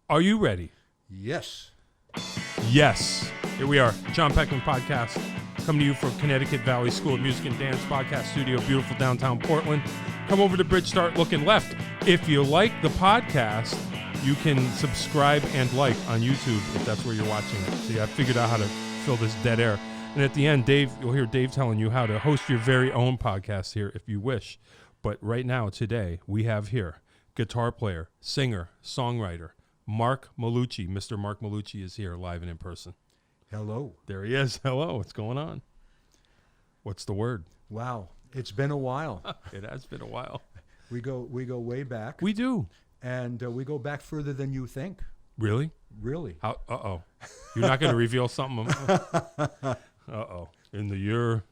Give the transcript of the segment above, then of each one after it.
Are you ready? Yes. Yes. Here we are, Jon Peckman Podcast, coming to you from Connecticut Valley School of Music and Dance Podcast Studio, beautiful downtown Portland. Come over to Bridge, start looking left. If you like the podcast, you can subscribe and like on YouTube if that's where you're watching it. See, I figured out how to fill this dead air. And at the end, you'll hear Dave telling you how to host your very own podcast here if you wish. But right now, today, we have here guitar player, singer, songwriter, Mark Maulucci. Mr. Mark Maulucci is here live and in person. Hello. There he is. Hello. What's going on? What's the word? Wow. It's been a while. It has been a while. We go way back. We do. And we go back further than you think. Really? Really. How? Uh-oh. You're not going to reveal something? Uh-oh. In the year?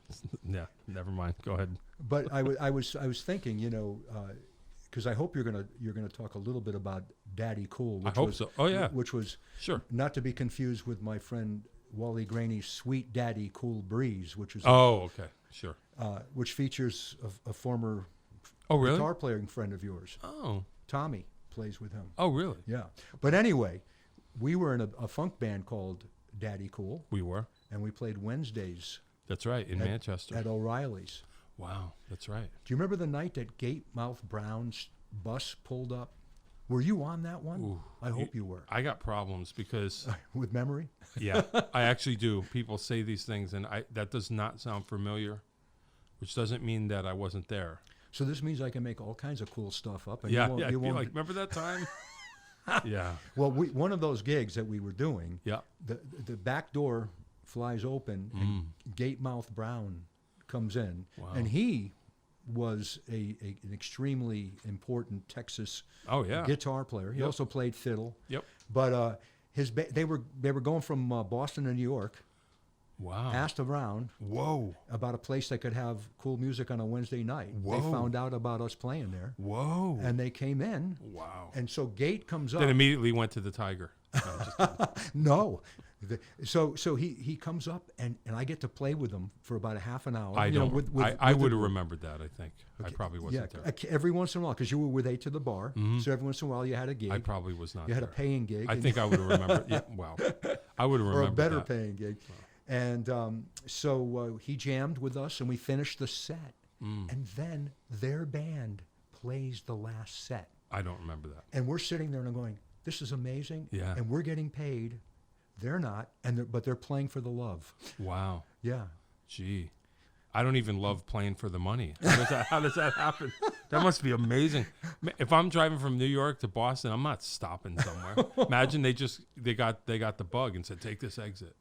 Yeah, never mind. Go ahead. But I was thinking, because I hope you're gonna talk a little bit about Daddy Cool. I hope so. Oh, yeah. Which was Sure. Not to be confused with my friend Wally Graney's Sweet Daddy Cool Breeze, which is okay. Sure. which features a former really? guitar playing friend of yours. Oh. Tommy plays with him. Oh, really? Yeah. But anyway, we were in a funk band called Daddy Cool. We were. And we played Wednesdays. That's right, in Manchester. At O'Reilly's. Wow, that's right. Do you remember the night that Gatemouth Brown's bus pulled up? Were you on that one? Ooh, I hope you were. I got problems because... With memory? Yeah, I actually do. People say these things, and that does not sound familiar, which doesn't mean that I wasn't there. So this means I can make all kinds of cool stuff up. And Yeah, you won't like, remember that time? Yeah. Well, one of those gigs that we were doing, yeah. the back door flies open, and Gatemouth Brown comes in, and he was an extremely important Texas guitar player. He also played fiddle. Yep. But they were going from Boston to New York. Wow. Asked around. Whoa. About a place that could have cool music on a Wednesday night. Whoa. They found out about us playing there. Whoa. And they came in. Wow. And so Gate comes up. Then immediately went to the Tiger. No. So he comes up, and I get to play with him for about a half an hour. I don't. I would have remembered that, I think. Okay. I probably wasn't there. Every once in a while, because you were with 8 to the bar, so every once in a while you had a gig. I probably was not You had there. a paying gig. I think I would have remembered. Yeah, wow. I would have remembered or a better that. paying gig. Wow. And so he jammed with us, and we finished the set. And then their band plays the last set. I don't remember that. And we're sitting there and I'm going, this is amazing. Yeah. And we're getting paid. They're not, but they're playing for the love. Wow. Yeah. Gee. I don't even love playing for the money. How does that happen? That must be amazing. If I'm driving from New York to Boston, I'm not stopping somewhere. Imagine they got the bug and said, take this exit.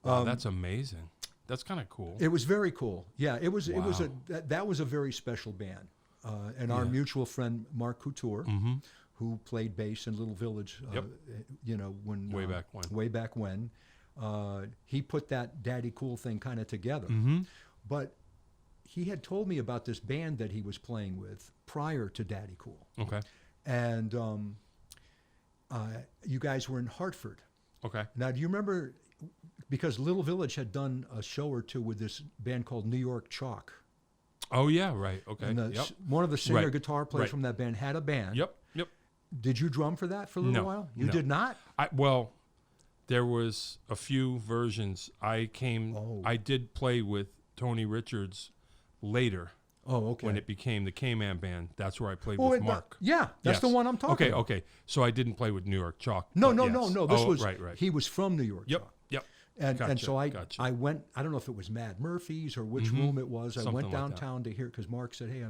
Wow, that's amazing. That's kind of cool. It was very cool. Yeah, it was. Wow. It was that was a very special band. And our mutual friend Mark Couture, who played bass in Little Village, when way back when, he put that Daddy Cool thing kind of together. But he had told me about this band that he was playing with prior to Daddy Cool. Okay. And you guys were in Hartford. Okay. Now, do you remember? Because Little Village had done a show or two with this band called New York Chalk. Oh, yeah, right. Okay. And one of the singer guitar players from that band had a band. Yep. Did you drum for that for a little while? You did not? Well, there was a few versions. I did play with Tony Richards later. Oh, okay. When it became the K-Man Band, that's where I played with Mark. That's the one I'm talking about. Okay. So I didn't play with New York Chalk. No. This was right. He was from New York Chalk. Yep. And so I went. I don't know if it was Mad Murphy's or which room it was. I went downtown to hear because Mark said, "Hey,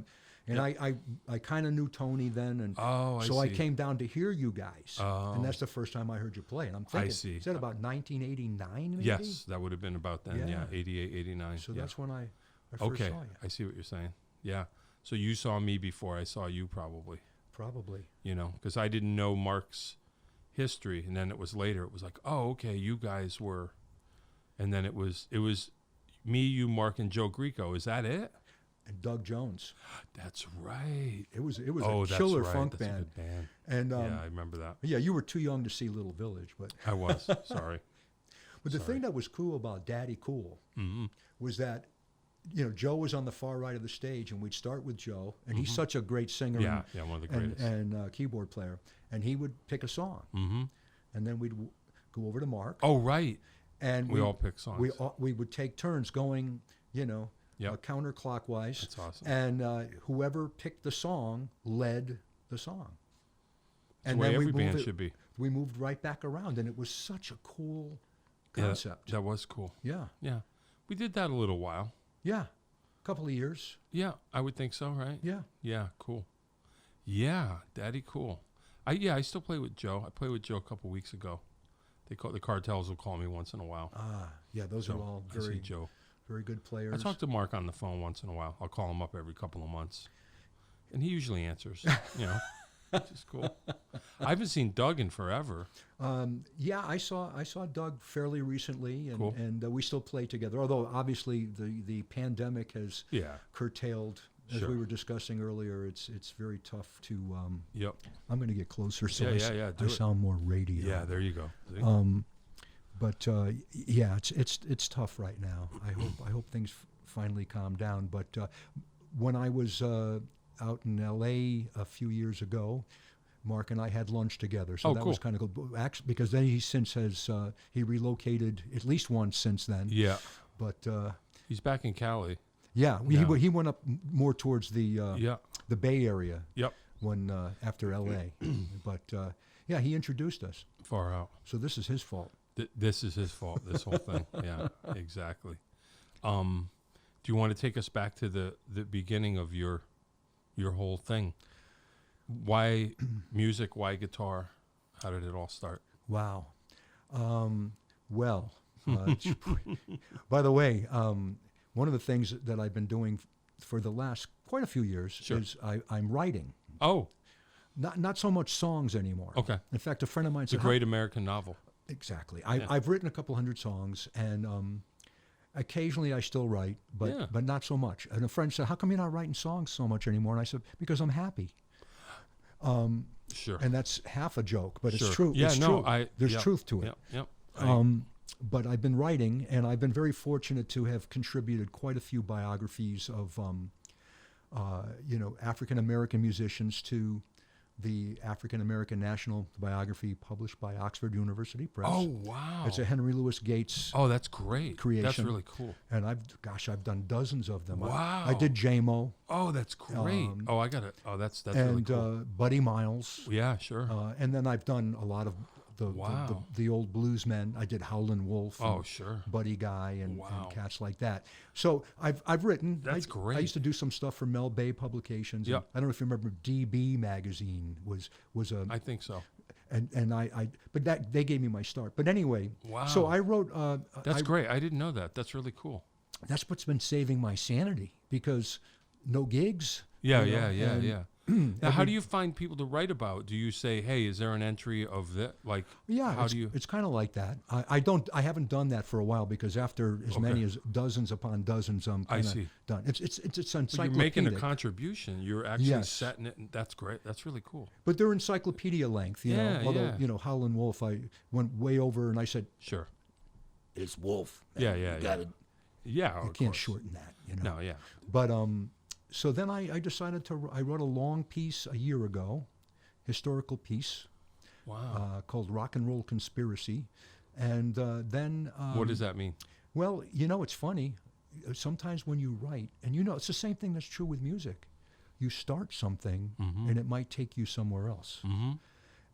I kind of knew Tony then, and I came down to hear you guys, and that's the first time I heard you play. And I'm thinking, is that about 1989? Maybe? Yes, that would have been about then. Yeah, 88, 89. So that's when I first saw you. I see what you're saying. Yeah. So you saw me before I saw you, probably. Probably. Because I didn't know Mark's history, and then it was later. It was like, oh, okay, you guys were, and then it was me, you, Mark, and Joe Greco. Is that it? And Doug Jones. That's right. It was a killer funk band. A good band. And yeah, I remember that. Yeah, you were too young to see Little Village, but I was. Sorry. But the thing that was cool about Daddy Cool was that Joe was on the far right of the stage, and we'd start with Joe, and he's such a great singer. One of the greatest. And keyboard player. And he would pick a song. And then we'd go over to Mark. Oh, right. And we all pick songs. We would take turns going, counterclockwise. That's awesome. And whoever picked the song led the song. That's the way every band should be. We moved right back around, and it was such a cool concept. That was cool. Yeah. Yeah. We did that a little while. Yeah. A couple of years. Yeah, I would think so, right? Yeah. Yeah, cool. Yeah, daddy cool. I still play with Joe. I played with Joe a couple weeks ago. The Cartels will call me once in a while. Yeah, those are all very good players. I talk to Mark on the phone once in a while. I'll call him up every couple of months. And he usually answers, which is cool. I haven't seen Doug in forever. I saw Doug fairly recently, and, cool. and we still play together. Although obviously the pandemic has curtailed, as we were discussing earlier. It's very tough to. I'm going to get closer, so I sound more radio. Yeah, there you go. But it's tough right now. I hope things finally calm down. But when I was out in L.A. a few years ago, Mark and I had lunch together, so that was kind of cool. Actually, because then he relocated at least once since then. Yeah, but he's back in Cali. Yeah, he went up more towards the Bay Area. Yep. When after L.A. But he introduced us. Far out. So this is his fault. This is his fault. This whole thing. Yeah, exactly. Do you want to take us back to the beginning of your whole thing? Why music? Why guitar? How did it all start? Wow. By the way, one of the things that I've been doing for the last quite a few years is I'm writing. Oh. Not so much songs anymore. Okay. In fact, a friend of mine said... It's a great American novel. Exactly. I've written a couple hundred songs, and occasionally I still write, but not so much. And a friend said, "How come you're not writing songs so much anymore?" And I said, "Because I'm happy." Sure. And that's half a joke, but it's true. Yeah, it's true. There's truth to it. Yep. But I've been writing, and I've been very fortunate to have contributed quite a few biographies of, African American musicians to the African American National Biography published by Oxford University Press. Oh, wow. It's a Henry Louis Gates that's great. creation. That's really cool. And I've done dozens of them. Wow. I did JMO. Oh, that's great. I got it. Oh, that's really cool. And Buddy Miles. Yeah, sure. And then I've done a lot of the old bluesmen. I did Howlin' Wolf. Oh, sure. Buddy Guy and cats like that. So I've written. That's great. I used to do some stuff for Mel Bay Publications. Yeah. I don't know if you remember DB magazine was a. I think so. And I but that they gave me my start. But anyway. Wow. So I wrote. That's great. I didn't know that. That's really cool. That's what's been saving my sanity, because no gigs. Yeah. Now, how do you find people to write about? Do you say, "Hey, is there an entry of that?" Like, how do you? It's kind of like that. I haven't done that for a while, because after as many as dozens upon dozens, I'm kind of done. It's encyclopedic. You're making a contribution. You're actually setting it, and that's great. That's really cool. But they're encyclopedia length, you know. Although Howlin' Wolf, I went way over, and I said, "Sure, it's Wolf." Yeah. You can't shorten that, you know. No, yeah. But so then I decided I wrote a long piece a year ago, historical piece. Wow. Called Rock and Roll Conspiracy. And then... what does that mean? Well, it's funny. Sometimes when you write, and it's the same thing that's true with music. You start something, and it might take you somewhere else. Mm-hmm.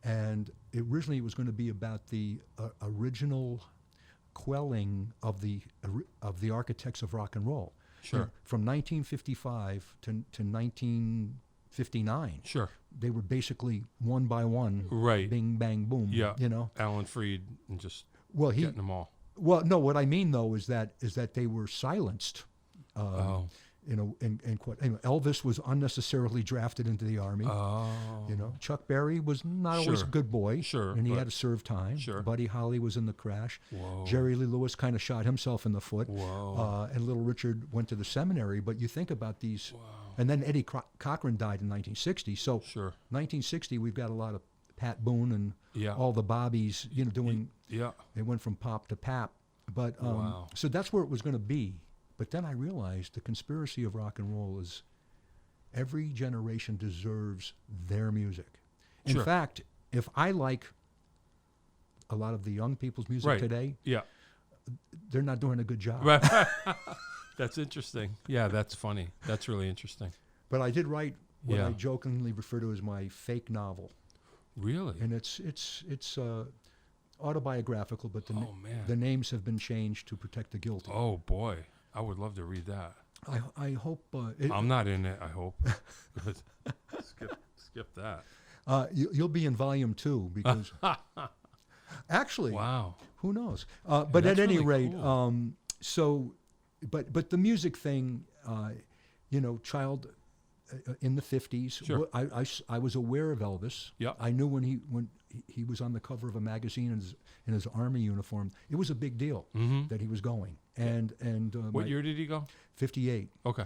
And originally it was going to be about the original quelling of the architects of rock and roll. Sure. From 1955 to 1959. Sure. They were basically one by one. Right. Bing, bang, boom. Yeah. Alan Freed and just getting them all. Well, no. What I mean though is that they were silenced. Elvis was unnecessarily drafted into the army. Oh. Chuck Berry was not always a good boy. Sure. And he had to serve time. Sure. Buddy Holly was in the crash. Whoa. Jerry Lee Lewis kind of shot himself in the foot. Whoa. And Little Richard went to the seminary. But you think about these. Wow. And then Eddie Cochran died in 1960. So 1960, we've got a lot of Pat Boone and all the Bobbies, doing. Yeah. It went from pop to pap. But so that's where it was going to be. But then I realized the conspiracy of rock and roll is every generation deserves their music. In fact, if I like a lot of the young people's music today, they're not doing a good job. That's interesting. Yeah, that's funny. That's really interesting. But I did write what I jokingly refer to as my fake novel. Really? And it's autobiographical, but the names have been changed to protect the guilty. Oh boy, I would love to read that. I hope. I'm not in it. I hope. Skip that. You'll be in volume 2 because actually, wow, who knows? But at any rate, cool. But the music thing, Child in the 50s. Sure. I was aware of Elvis. Yep. I knew when he was on the cover of a magazine in his army uniform. It was a big deal that he was going. And what year did he go? 58. Okay.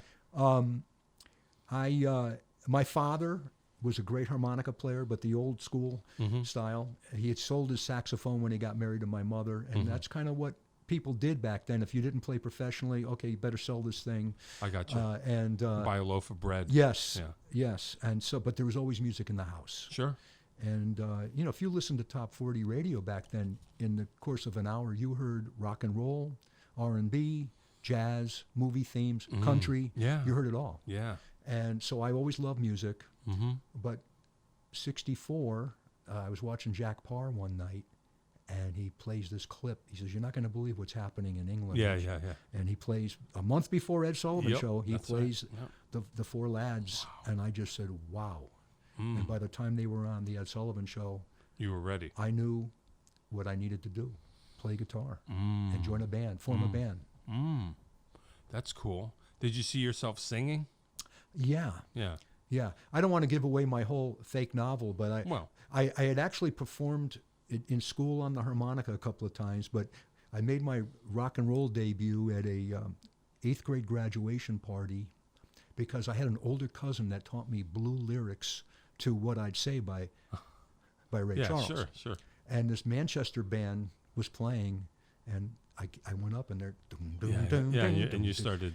My father was a great harmonica player, but the old school style. He had sold his saxophone when he got married to my mother, and that's kind of what people did back then. If you didn't play professionally, okay, you better sell this thing. I got you. And buy a loaf of bread. Yes. Yeah. Yes. And so, but there was always music in the house. Sure. And if you listened to Top 40 radio back then, in the course of an hour, you heard rock and roll, R&B, jazz, movie themes, country. Yeah. You heard it all. Yeah. And so I always loved music. But 64, I was watching Jack Parr one night, and he plays this clip. He says, "You're not going to believe what's happening in England." Yeah. And he plays a month before Ed Sullivan show. He plays the Four Lads, and I just said, "Wow!" And by the time they were on the Ed Sullivan show, you were ready. I knew what I needed to do: play guitar and join a band, form a band. That's cool. Did you see yourself singing? Yeah. I don't want to give away my whole fake novel, but I had actually performed in school on the harmonica a couple of times, but I made my rock and roll debut at a 8th grade graduation party because I had an older cousin that taught me blue lyrics to What I'd Say by Ray Charles. Yeah, sure. And this Manchester band was playing, and I went up and they're and you started,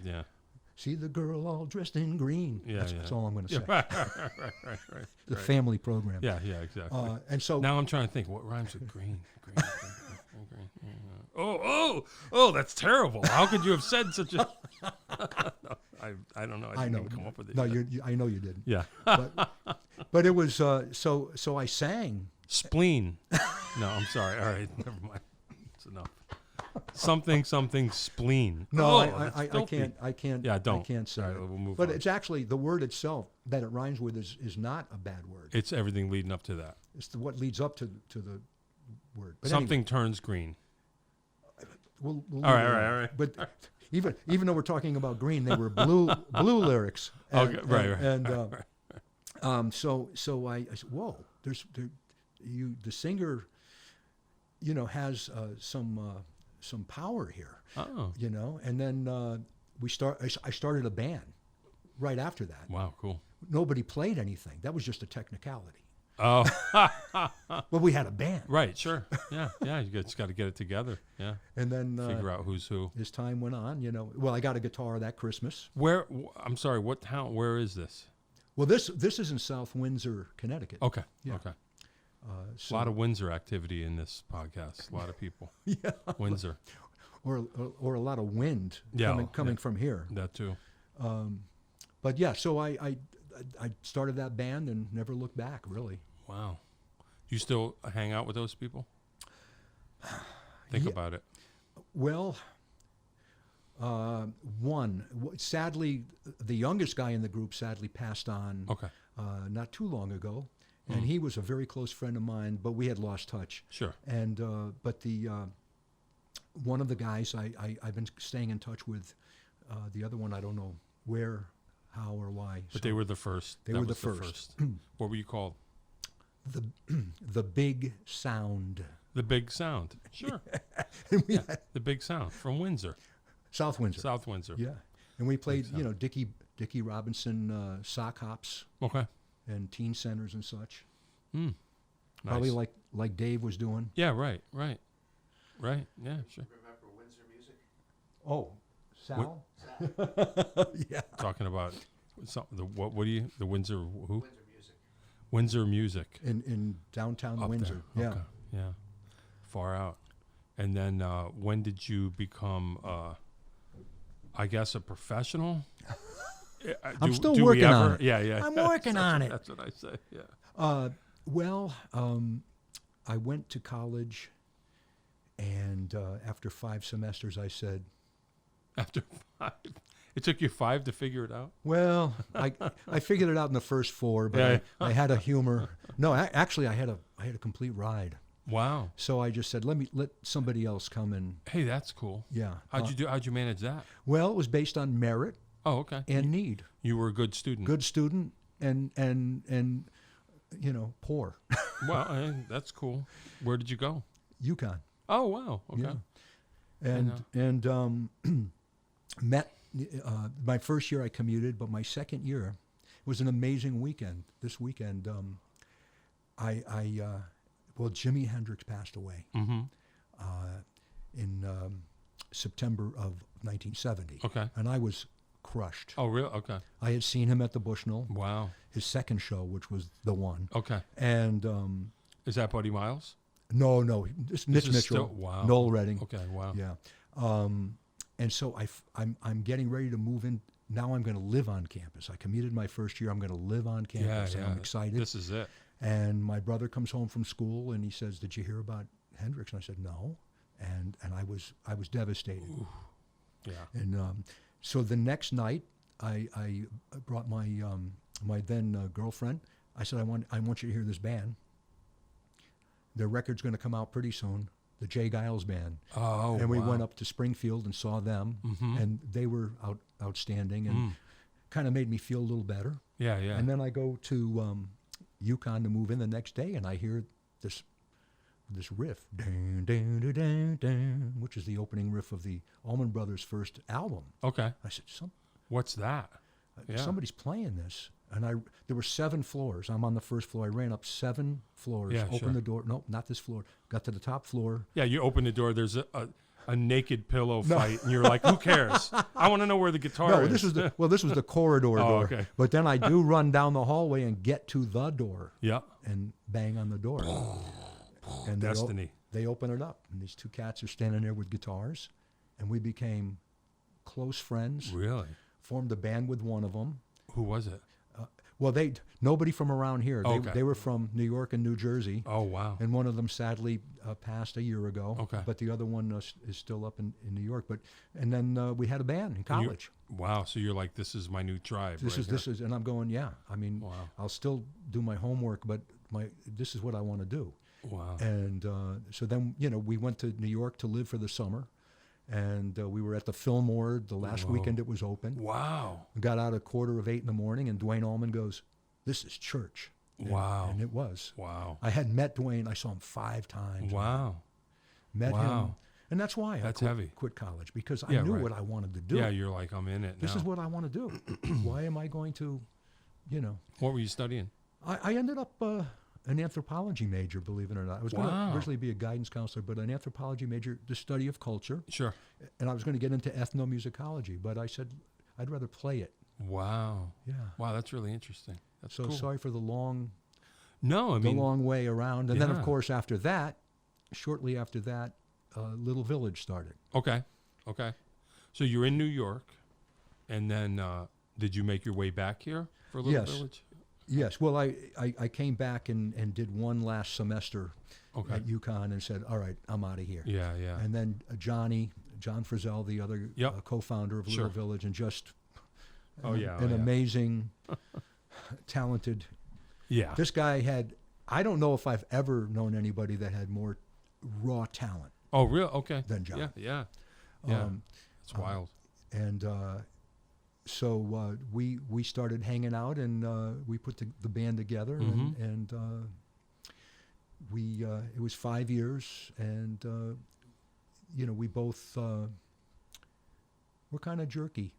see the girl all dressed in green. That's all I'm going to say. Right. The family program. Yeah, exactly. And so now I'm trying to think what rhymes with green. Oh, that's terrible. How could you have said such a? No, I don't know. I didn't even come up with it. No, I know you didn't. Yeah. But it was so I sang. Spleen. No, I'm sorry. All right, never mind. It's enough. Something spleen. No, I can't. Yeah, don't. I can't say. All right, we'll move but on. It's actually the word itself that it rhymes with is not a bad word. It's everything leading up to that. It's what leads up to the word. But something anyway, turns green. We'll all right. But even though we're talking about green, they were blue lyrics. And, okay, right. And so I said, whoa, the singer, has some power here. Oh. And then I started a band right after that. Wow, cool. Nobody played anything. That was just a technicality. Oh. But we had a band. Right, sure. Yeah, you just got to get it together. Yeah. And then figure out who's who. As time went on, well, I got a guitar that Christmas. I'm sorry, what town, where is this? Well, this is in South Windsor, Connecticut. Okay. Yeah. Okay. A lot of Windsor activity in this podcast. A lot of people. Yeah. Windsor. Or a lot of wind coming from here. That too. But yeah, so I started that band and never looked back, really. Wow. You still hang out with those people? Think about it. Well, sadly, the youngest guy in the group sadly passed on not too long ago. And he was a very close friend of mine, but we had lost touch. Sure. And but the one of the guys I've been staying in touch with. The other one I don't know where, how, or why. But they were the first. They were the first. What were you called? The Big Sound. The Big Sound. Sure. The Big Sound from Windsor. South Windsor. South Windsor. Yeah. And we played, Dickie Robinson sock hops. Okay. And teen centers and such. Nice. Probably like Dave was doing. Yeah, right. Yeah, sure. Remember Windsor music? Oh, Sal? Yeah. Talking about what do you, the Windsor, who? Windsor Music. Windsor Music. In downtown Up Windsor. there. Yeah. Okay. Yeah. Far out. And then when did you become, I guess, a professional? I'm still working on it. Yeah. I'm working on it. That's what I say, yeah. Well, I went to college, and after 5 semesters, I said... After 5? It took you 5 to figure it out? Well, I figured it out in the first 4, but Yeah. I had a humor. No, actually, I had a complete ride. Wow. So I just said, let somebody else come and... Hey, that's cool. Yeah. How'd you manage that? Well, it was based on merit. Oh, okay. And need. You were a good student. Good student and poor. Well, that's cool. Where did you go? UConn. Oh, wow. Okay. Yeah. And met my first year I commuted, but my second year it was an amazing weekend. This weekend, Jimi Hendrix passed away in September of 1970. Okay. And I was crushed. Oh, really? Okay. I had seen him at the Bushnell. Wow. His second show, which was the one. Okay. And is that Buddy Miles? No, it's Mitch Mitchell. Still, wow. Noel Redding. Okay. Wow. Yeah. And so I'm getting ready to move in. Now I'm going to live on campus. I commuted my first year. I'm going to live on campus. Yeah. And I'm excited. This is it. And my brother comes home from school and he says, "Did you hear about Hendrix?" And I said, "No." And I was devastated. Ooh. Yeah. And so the next night, I brought my my then girlfriend. I said, I want you to hear this band. Their record's going to come out pretty soon. The Jay Giles Band. Oh, and we went up to Springfield and saw them, and they were outstanding and kind of made me feel a little better. Yeah. And then I go to UConn to move in the next day, and I hear this riff, dun, dun, dun, dun, dun, which is the opening riff of the Allman Brothers' first album. Okay. I said, what's that? Somebody's playing this. And there were 7 floors. I'm on the first floor. I ran up 7 floors, opened the door. Nope, not this floor. Got to the top floor. Yeah, you open the door. There's a naked pillow fight, and you're like, who cares? I want to know where the guitar is. This was the corridor door. Okay. But then I do run down the hallway and get to the door. Yeah. And bang on the door. And Destiny. They open it up, and these 2 cats are standing there with guitars, and we became close friends. Really? Formed a band with one of them. Who was it? Well, nobody from around here. Okay. They were from New York and New Jersey. Oh, wow. And one of them sadly passed a year ago. Okay. But the other one is still up in New York. And then we had a band in college. Wow. So you're like, this is my new tribe. This is, and I'm going, yeah. I mean, wow. I'll still do my homework, but this is what I want to do. Wow. And so then, we went to New York to live for the summer. And we were at the Fillmore the last weekend it was open. Wow. We got out at 7:45 in the morning, and Dwayne Allman goes, "This is church." Wow. And it was. Wow. I had met Dwayne. I saw him 5 times. Wow. Met him. And that's why I heavy. quit college, because I knew what I wanted to do. Yeah, you're like, I'm in it now. This is what I want to do. Why am I going to, What were you studying? I ended up an anthropology major, believe it or not. I was going to originally be a guidance counselor, but an anthropology major, the study of culture. Sure. And I was going to get into ethnomusicology, but I said I'd rather play it. Wow. Yeah. Wow, that's really interesting. That's so cool. Sorry for the long way around. And then, of course, after that, shortly after that, Little Village started. Okay. So you're in New York, and then did you make your way back here for Little Village? Yes. Well, I came back and did one last semester at UConn and said, all right, I'm out of here. Yeah. And then John Frizzell, the other co-founder of Little Village, and just an amazing, talented. Yeah. This guy I don't know if I've ever known anybody that had more raw talent. Oh, real? Okay. Than John. Yeah. It's wild. And so we started hanging out, and we put the band together, and it was 5 years, and we both were kind of jerky.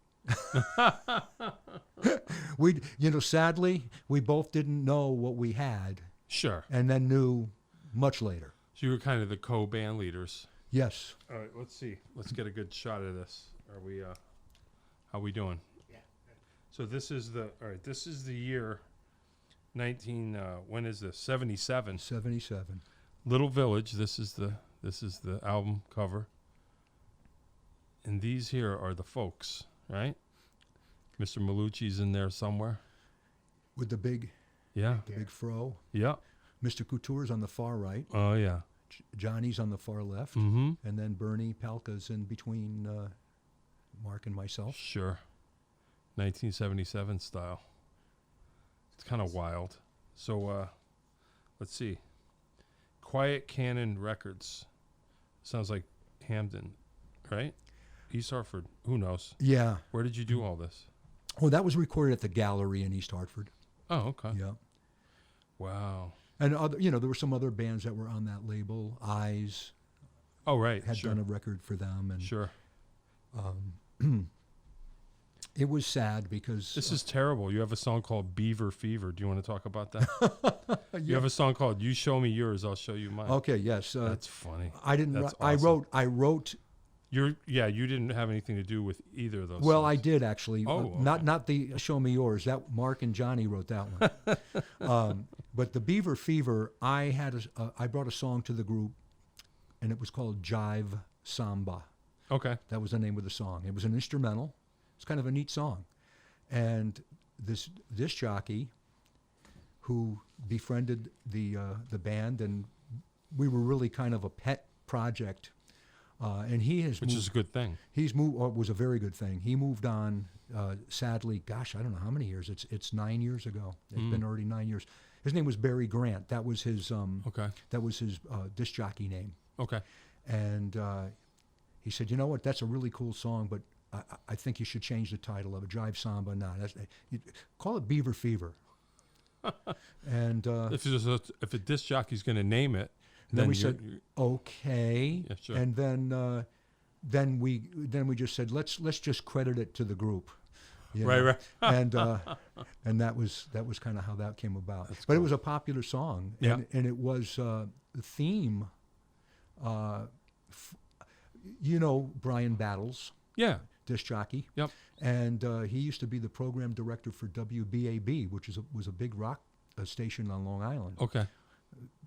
Sadly, we both didn't know what we had. Sure. And then knew much later. So you were kind of the co-band leaders. Yes. All right, let's see. Let's get a good shot of this. Are we How we doing? Yeah. So this is the year 19 when is this? 77. 77. Little Village. This is the album cover. And these here are the folks, right? Mr. Malucci's in there somewhere. With the big big fro. Yeah. Mr. Couture's on the far right. Oh yeah. Johnny's on the far left. Mm-hmm. And then Bernie Palka's in between Mark and myself. Sure. 1977 style. It's kind of wild. So let's see. Quiet Cannon Records. Sounds like Hamden, right? East Hartford. Who knows? Yeah. Where did you do all this? Oh, that was recorded at the Gallery in East Hartford. Oh, okay. Yeah. Wow. And there were some other bands that were on that label. Eyes. Oh, right. Had done a record for them, and sure. It was sad because this is terrible. You have a song called Beaver Fever. Do you want to talk about that? Yeah. You have a song called You Show Me Yours, I'll Show You Mine. Okay. Yes. That's funny. I didn't. That's awesome. awesome. I wrote. You didn't have anything to do with either of those. Well, songs. I did actually. Oh, okay. Not the Show Me Yours. That Mark and Johnny wrote that one. But the Beaver Fever, I brought a song to the group, and it was called Jive Samba. Okay. That was the name of the song. It was an instrumental. It's kind of a neat song, and this disc jockey, who befriended the band, and we were really kind of a pet project. And he has Which is a good thing. He's moved. Or was a very good thing. He moved on. Sadly, gosh, I don't know how many years. It's 9 years ago. It's been already 9 years. His name was Barry Grant. That was his. Okay. That was his disc jockey name. Okay. And he said, "You know what? That's a really cool song, but I think you should change the title of it. Jive Samba. No, call it Beaver Fever." And if a disc jockey's going to name it. Then we said, okay. Yeah, sure. And then we just said, let's just credit it to the group. Right. And that was kind of how that came about. That's but cool. It was a popular song. Yeah. And it was the theme. Brian Battles. Yeah. Disc jockey. Yep. And he used to be the program director for WBAB, which was a big rock station on Long Island. Okay.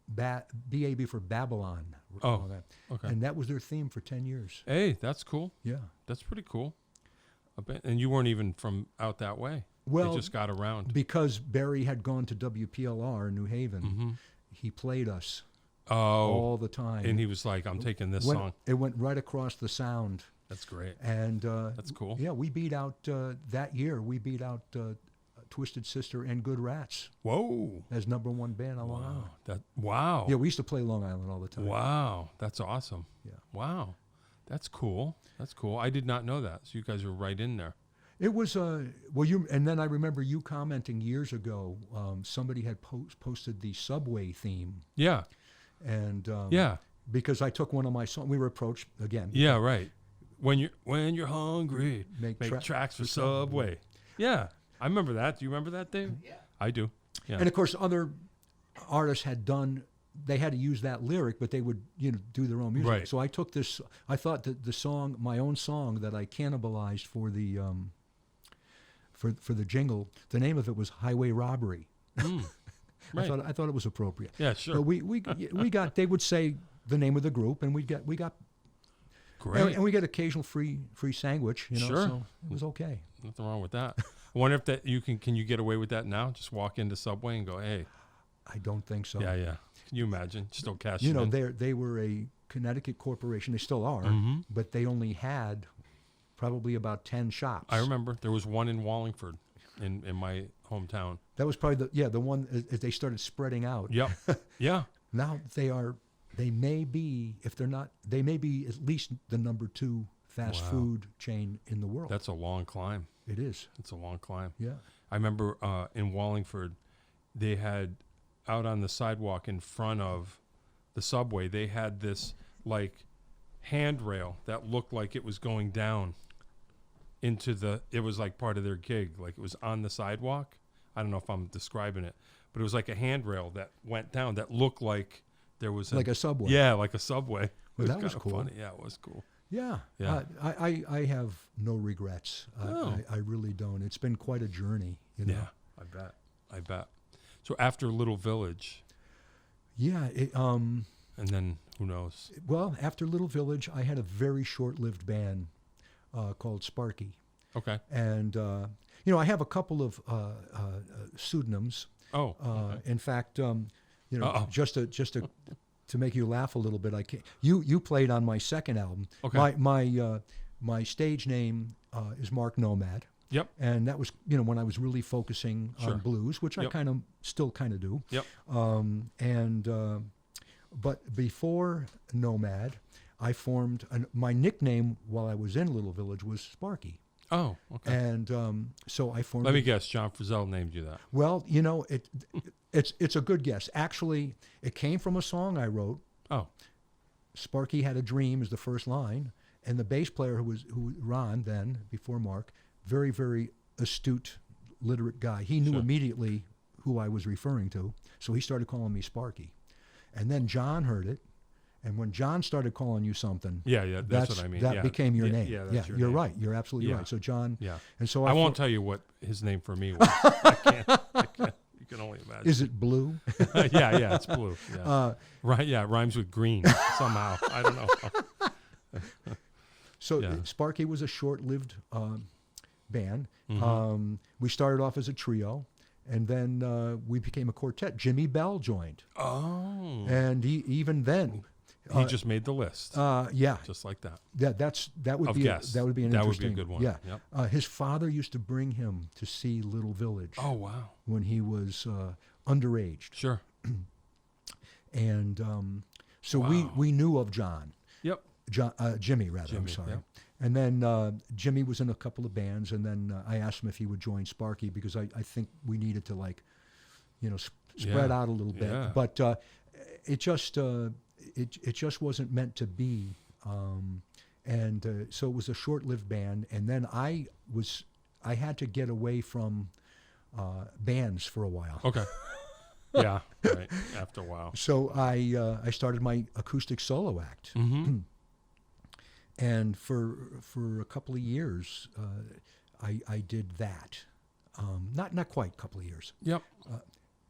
BAB for Babylon. Oh, okay. And that was their theme for 10 years. Hey, that's cool. Yeah. That's pretty cool. And you weren't even from out that way. Well, they just got around. Because Barry had gone to WPLR in New Haven, he played us all the time. And he was like, I'm taking this song. It went right across the sound. That's great. And that's cool. Yeah, we beat out, that year, Twisted Sister and Good Rats. Whoa. As #1 band on Long Island. Wow. Yeah, we used to play Long Island all the time. Wow. That's awesome. Yeah. Wow. That's cool. I did not know that. So you guys were right in there. It was, and then I remember you commenting years ago, somebody had posted the Subway theme. Yeah. And yeah. Because I took one of my songs, we were approached again. Yeah, right. When you're hungry, make tracks for Subway. Yeah. I remember that. Do you remember that, Dave? Yeah. I do. Yeah. And of course, other artists they had to use that lyric, but they would, do their own music. Right. So I took this. I thought that the song, my own song that I cannibalized for the for the jingle, the name of it was Highway Robbery. Right. I thought it was appropriate. Yeah, sure. But we got. They would say the name of the group, and we got. Great. And we get occasional free sandwich. Sure. So it was okay. Nothing wrong with that. I wonder if can you get away with that now? Just walk into Subway and go, hey. I don't think so. Yeah. Can you imagine? Just don't cash in. They were a Connecticut corporation. They still are, but they only had probably about 10 shops. I remember there was one in Wallingford, in my hometown. That was probably the one as they started spreading out. Yep. Yeah. Now they may be, if they're not, they may be at least the #2 fast food chain in the world. That's a long climb. It is. It's a long climb. Yeah. I remember in Wallingford, they had out on the sidewalk in front of the Subway, they had this like handrail that looked like it was going down into it was like part of their gig. Like it was on the sidewalk. I don't know if I'm describing it, but it was like a handrail that went down that looked like there was like a subway. Yeah, like a subway. Well, that was cool. Funny. Yeah, it was cool. Yeah. I have no regrets. I really don't. It's been quite a journey. You know? Yeah, I bet. So after Little Village. Yeah. And then who knows? Well, after Little Village, I had a very short-lived band called Sparky. Okay. And, I have a couple of pseudonyms. Oh. Okay. In fact, just to make you laugh a little bit, you played on my second album. Okay. My stage name is Mark Nomad. Yep. And that was when I was really focusing on blues, which I still kind of do. Yep. But before Nomad, I formed my nickname while I was in Little Village was Sparky. Oh, okay. And so I formed. Let me guess, John Frizzell named you that. Well, it's a good guess. Actually, it came from a song I wrote. Oh. Sparky had a dream is the first line, and the bass player who Ron then before Mark, very very astute, literate guy. He knew immediately who I was referring to, so he started calling me Sparky, and then John heard it. And when John started calling you something, that's what I mean. That became your name. Yeah, you're name. right. You're absolutely right. So John. Yeah. And so I won't tell you what his name for me was. I can't. You can only imagine. Is it Blue? yeah, it's Blue. Yeah. Right. Yeah, it rhymes with green somehow. I don't know. So Sparky was a short-lived band. Mm-hmm. We started off as a trio. And then we became a quartet. Jimmy Bell joined. Oh. And even then. He just made the list. Yeah. Just like that. That would be an interesting. That would be a good one. Yeah. Yep. His father used to bring him to see Little Village. Oh, wow. When he was underage. Sure. And so we knew of John. Yep. Jimmy, rather. I'm sorry. Yep. And then Jimmy was in a couple of bands, and then I asked him if he would join Sparky because I think we needed to spread out a little bit. Yeah. But it just wasn't meant to be, and so it was a short-lived band. And then I had to get away from bands for a while. Okay. Yeah. Right. After a while. So I started my acoustic solo act. Mm-hmm. And for a couple of years, I did that. Not quite a couple of years. Yep.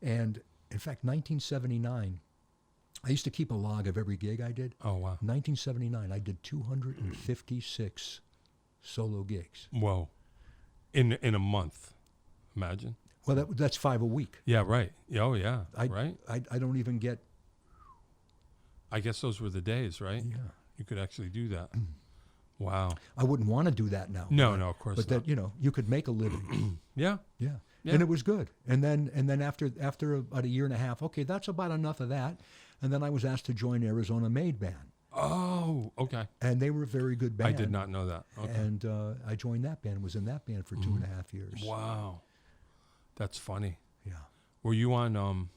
And in fact, 1979, I used to keep a log of every gig I did. Oh, wow. 1979, I did 256 solo gigs. Whoa. In a month, imagine. Well, that's 5 a week. Yeah, right. Oh, yeah, right? I don't even get... I guess those were the days, right? Yeah. You could actually do that. Wow. I wouldn't want to do that now. No, of course not. But that, you could make a living. Yeah. And it was good. And then after about a year and a half, okay, that's about enough of that. And then I was asked to join Arizona Made Band. Oh, okay. And they were a very good band. I did not know that. Okay. And I joined that band, was in that band for 2.5 years. Wow. That's funny. Yeah. Were you on,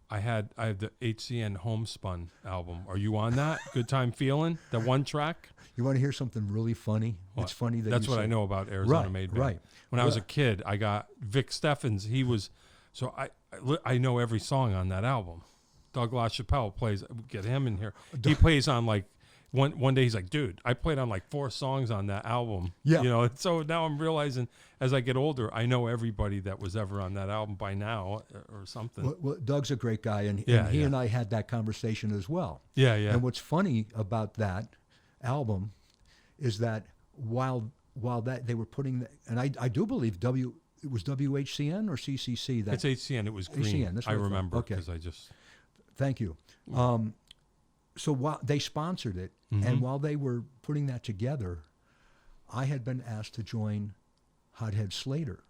I have the HCN Homespun album. Are you on that? Good Time Feeling? The one track? You want to hear something really funny? What? It's funny that that's what I know about Arizona Made Band. Right. When I was a kid, I got Vic Steffens. He was, so I know every song on that album. Doug LaChapelle plays, get him in here. He plays on one day he's like, dude, I played on 4 songs on that album. Yeah. So now I'm realizing as I get older, I know everybody that was ever on that album by now or something. Well, Doug's a great guy, and he and I had that conversation as well. Yeah. And what's funny about that album is that while that they were putting, and I do believe it was WHCN or CCC. It's HCN. It was green. HCN, I remember because I just... Thank you. So while they sponsored it, and while they were putting that together, I had been asked to join Hothead Slater,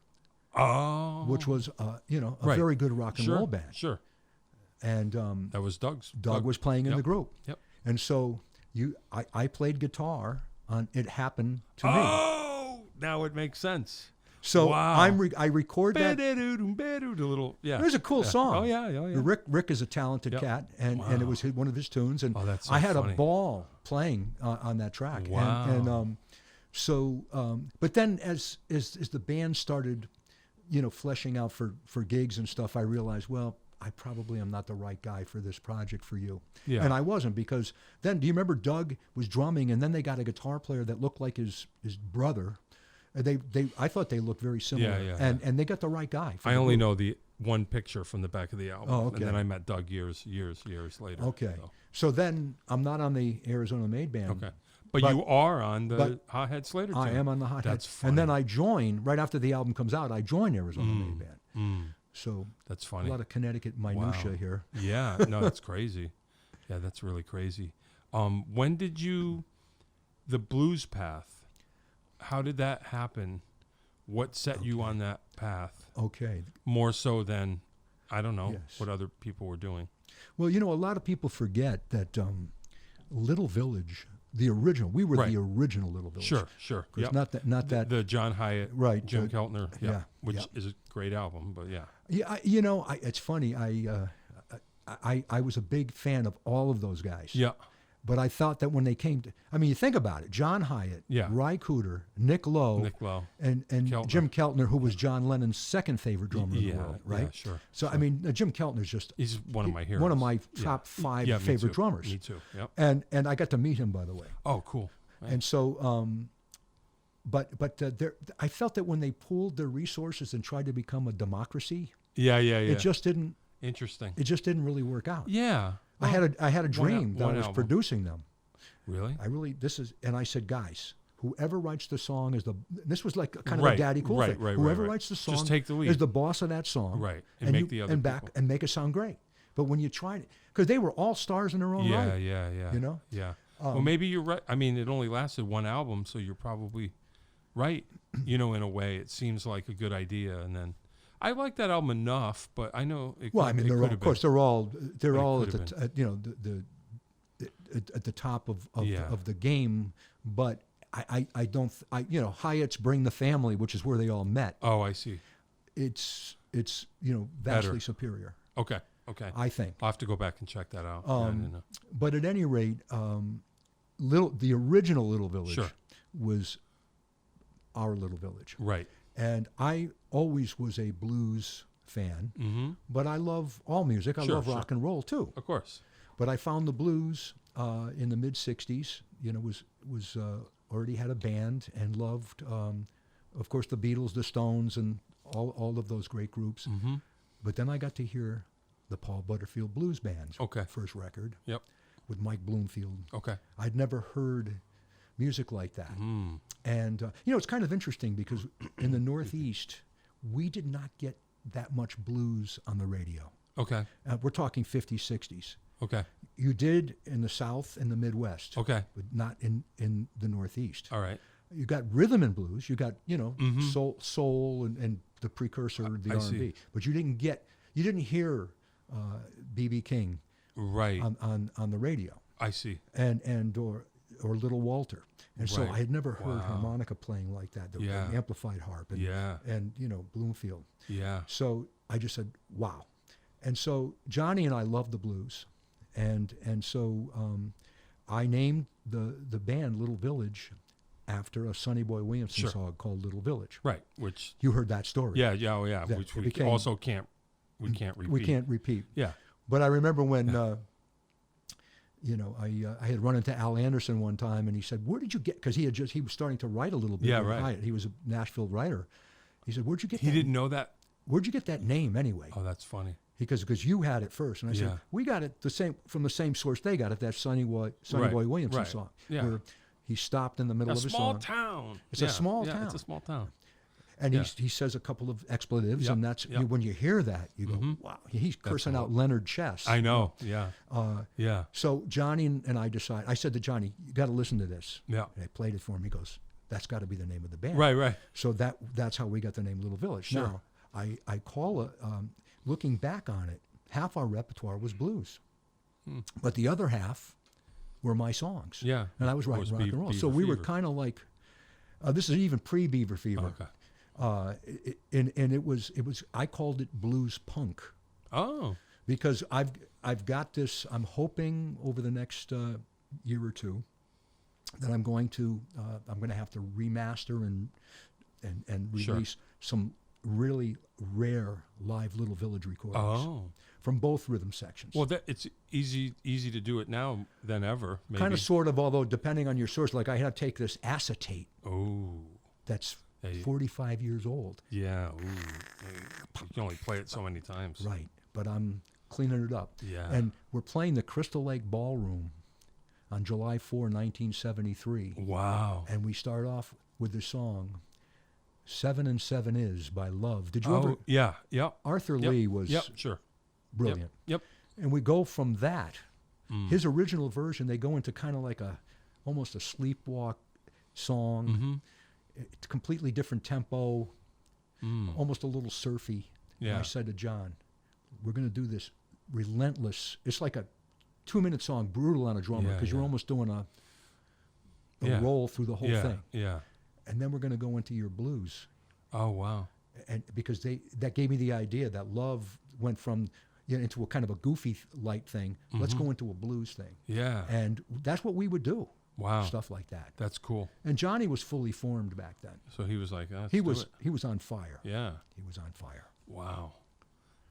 which was a very good rock and roll band. Sure. And that was Doug's. Doug was playing in the group. Yep. And so I played guitar on It Happened to Me. Oh, now it makes sense. So wow. I record that. It was a cool song. Oh yeah. Rick is a talented cat, and it was one of his tunes, and that's so I had funny. a ball playing on that track. Wow. But then as the band started, fleshing out for gigs and stuff, I realized, well, I probably am not the right guy for this project for you. Yeah. And I wasn't, because then, do you remember Doug was drumming, and then they got a guitar player that looked like his brother. I thought they looked very similar. And they got the right guy. I only know the one picture from the back of the album. Oh, okay. And then I met Doug years later. Okay. So then I'm not on the Arizona Made Band. Okay. But you are on the Hothead Slater too. I am on the Hothead. That's funny. And then I joined, right after the album comes out, I joined Arizona Made Band. So that's funny. A lot of Connecticut minutia here. Yeah, no, that's crazy. Yeah, that's really crazy. When did the blues path, how did that happen? What set you on that path? Okay. More so than, I don't know, Yes. what other people were doing. Well, a lot of people forget that Little Village, the original, we were the original Little Village. Sure. Yep. Not that. The John Hyatt, right? Jim Keltner, which is a great album, but yeah. Yeah, it's funny. I was a big fan of all of those guys. Yeah. But I thought that when they came to, you think about it, John Hyatt, Ry Cooder, Nick Lowe, and Keltner. Jim Keltner, who was John Lennon's second favorite drummer in the world, right? Yeah, sure. So, Jim Keltner's just... He's one of my heroes. One of my top 5 favorite drummers. Me too, yep. And I got to meet him, by the way. Oh, cool. Right. And so, I felt that when they pooled their resources and tried to become a democracy, it just didn't... Interesting. It just didn't really work out. Yeah. Well, I had a dream that I was producing them. Really? And I said, guys, whoever writes the song this was like kind of a daddy cool thing. Whoever writes the song just take the lead. is the boss of that song. Right. And make the other people. And make it sound great. But when you try it, because they were all stars in their own right. Yeah. Yeah. Well, maybe you're right. It only lasted one album, so you're probably right. In a way, it seems like a good idea, and then I like that album enough, but I know. They're all at the top of the game, but I don't Hyatt's Bring the Family, which is where they all met. Oh, I see. It's vastly better. Superior. Okay. I think I'll have to go back and check that out. But at any rate, the original Little Village was our Little Village, right? And I always was a blues fan, but I love all music. I love rock and roll too, of course. But I found the blues in the mid '60s. Was already had a band and loved, of course, the Beatles, the Stones, and all of those great groups. But then I got to hear the Paul Butterfield Blues Band's first record. Yep. With Mike Bloomfield. Okay. I'd never heard music like that. And it's kind of interesting because in the Northeast, we did not get that much blues on the radio. Okay. We're talking 50s, 60s. Okay. You did in the South and the Midwest. Okay. But not in the Northeast. All right. You got rhythm and blues. You got, soul and the precursor, the R&B. But you didn't hear B.B. King on the radio. I see. Or Little Walter. And so I had never heard harmonica playing like that, the amplified harp and Bloomfield. Yeah. So I just said, wow. And so Johnny and I loved the blues. And so I named the band Little Village after a Sonny Boy Williamson song called Little Village. Right, which... You heard that story. Yeah, which we also can't repeat. We can't repeat. Yeah. But I remember when... I had run into Al Anderson one time, and he said, "Where did you get?" Because he was starting to write a little bit. Yeah, right. He was a Nashville writer. He said, "Where'd you get?" He didn't know that. Where'd you get that name anyway? Oh, that's funny. Because you had it first, and I said, "We got it from the same source they got it." That Sonny Boy Williamson song, where he stopped in the middle of a song. Town. It's a small town. It's a small town. And he says a couple of expletives, and that's when you hear that, you go, wow, he's cursing out Leonard Chess. I know, yeah. So Johnny and I said to Johnny, you got to listen to this. Yeah. And I played it for him. He goes, that's got to be the name of the band. Right. So that's how we got the name Little Village. Sure. Now, I call it, looking back on it, half our repertoire was blues. But the other half were my songs. Yeah. And I was writing rock and roll. So we were kind of like, this is even pre-Beaver Fever. Okay. And it was I called it blues punk. Oh. Because I've got this. I'm hoping over the next year or two that I'm going to have to remaster and release some really rare live Little Village recordings from both rhythm sections. Well, it's easy to do it now than ever. Maybe. Kind of, sort of, although depending on your source, like I had to take this acetate. Oh. That's 45 years old. Yeah. Ooh. You can only play it so many times. Right. But I'm cleaning it up. Yeah. And we're playing the Crystal Lake Ballroom on July 4, 1973. Wow. And we start off with the song 7 and 7 Is by Love. Did you ever? Yeah. Yep. Arthur Lee was brilliant. Yep. And we go from that. His original version, they go into kind of like almost a sleepwalk song. Mm-hmm. It's completely different tempo, almost a little surfy. Yeah. And I said to John, we're going to do this relentless. It's like a 2-minute song, brutal on a drummer, because you're almost doing a roll through the whole thing. Yeah. And then we're going to go into your blues. Oh, wow. And because that gave me the idea that Love went from into a kind of a goofy light thing. Let's go into a blues thing. Yeah. And that's what we would do. Wow. Stuff like that. That's cool. And Johnny was fully formed back then. So he was like, he was on fire. Yeah. He was on fire. Wow.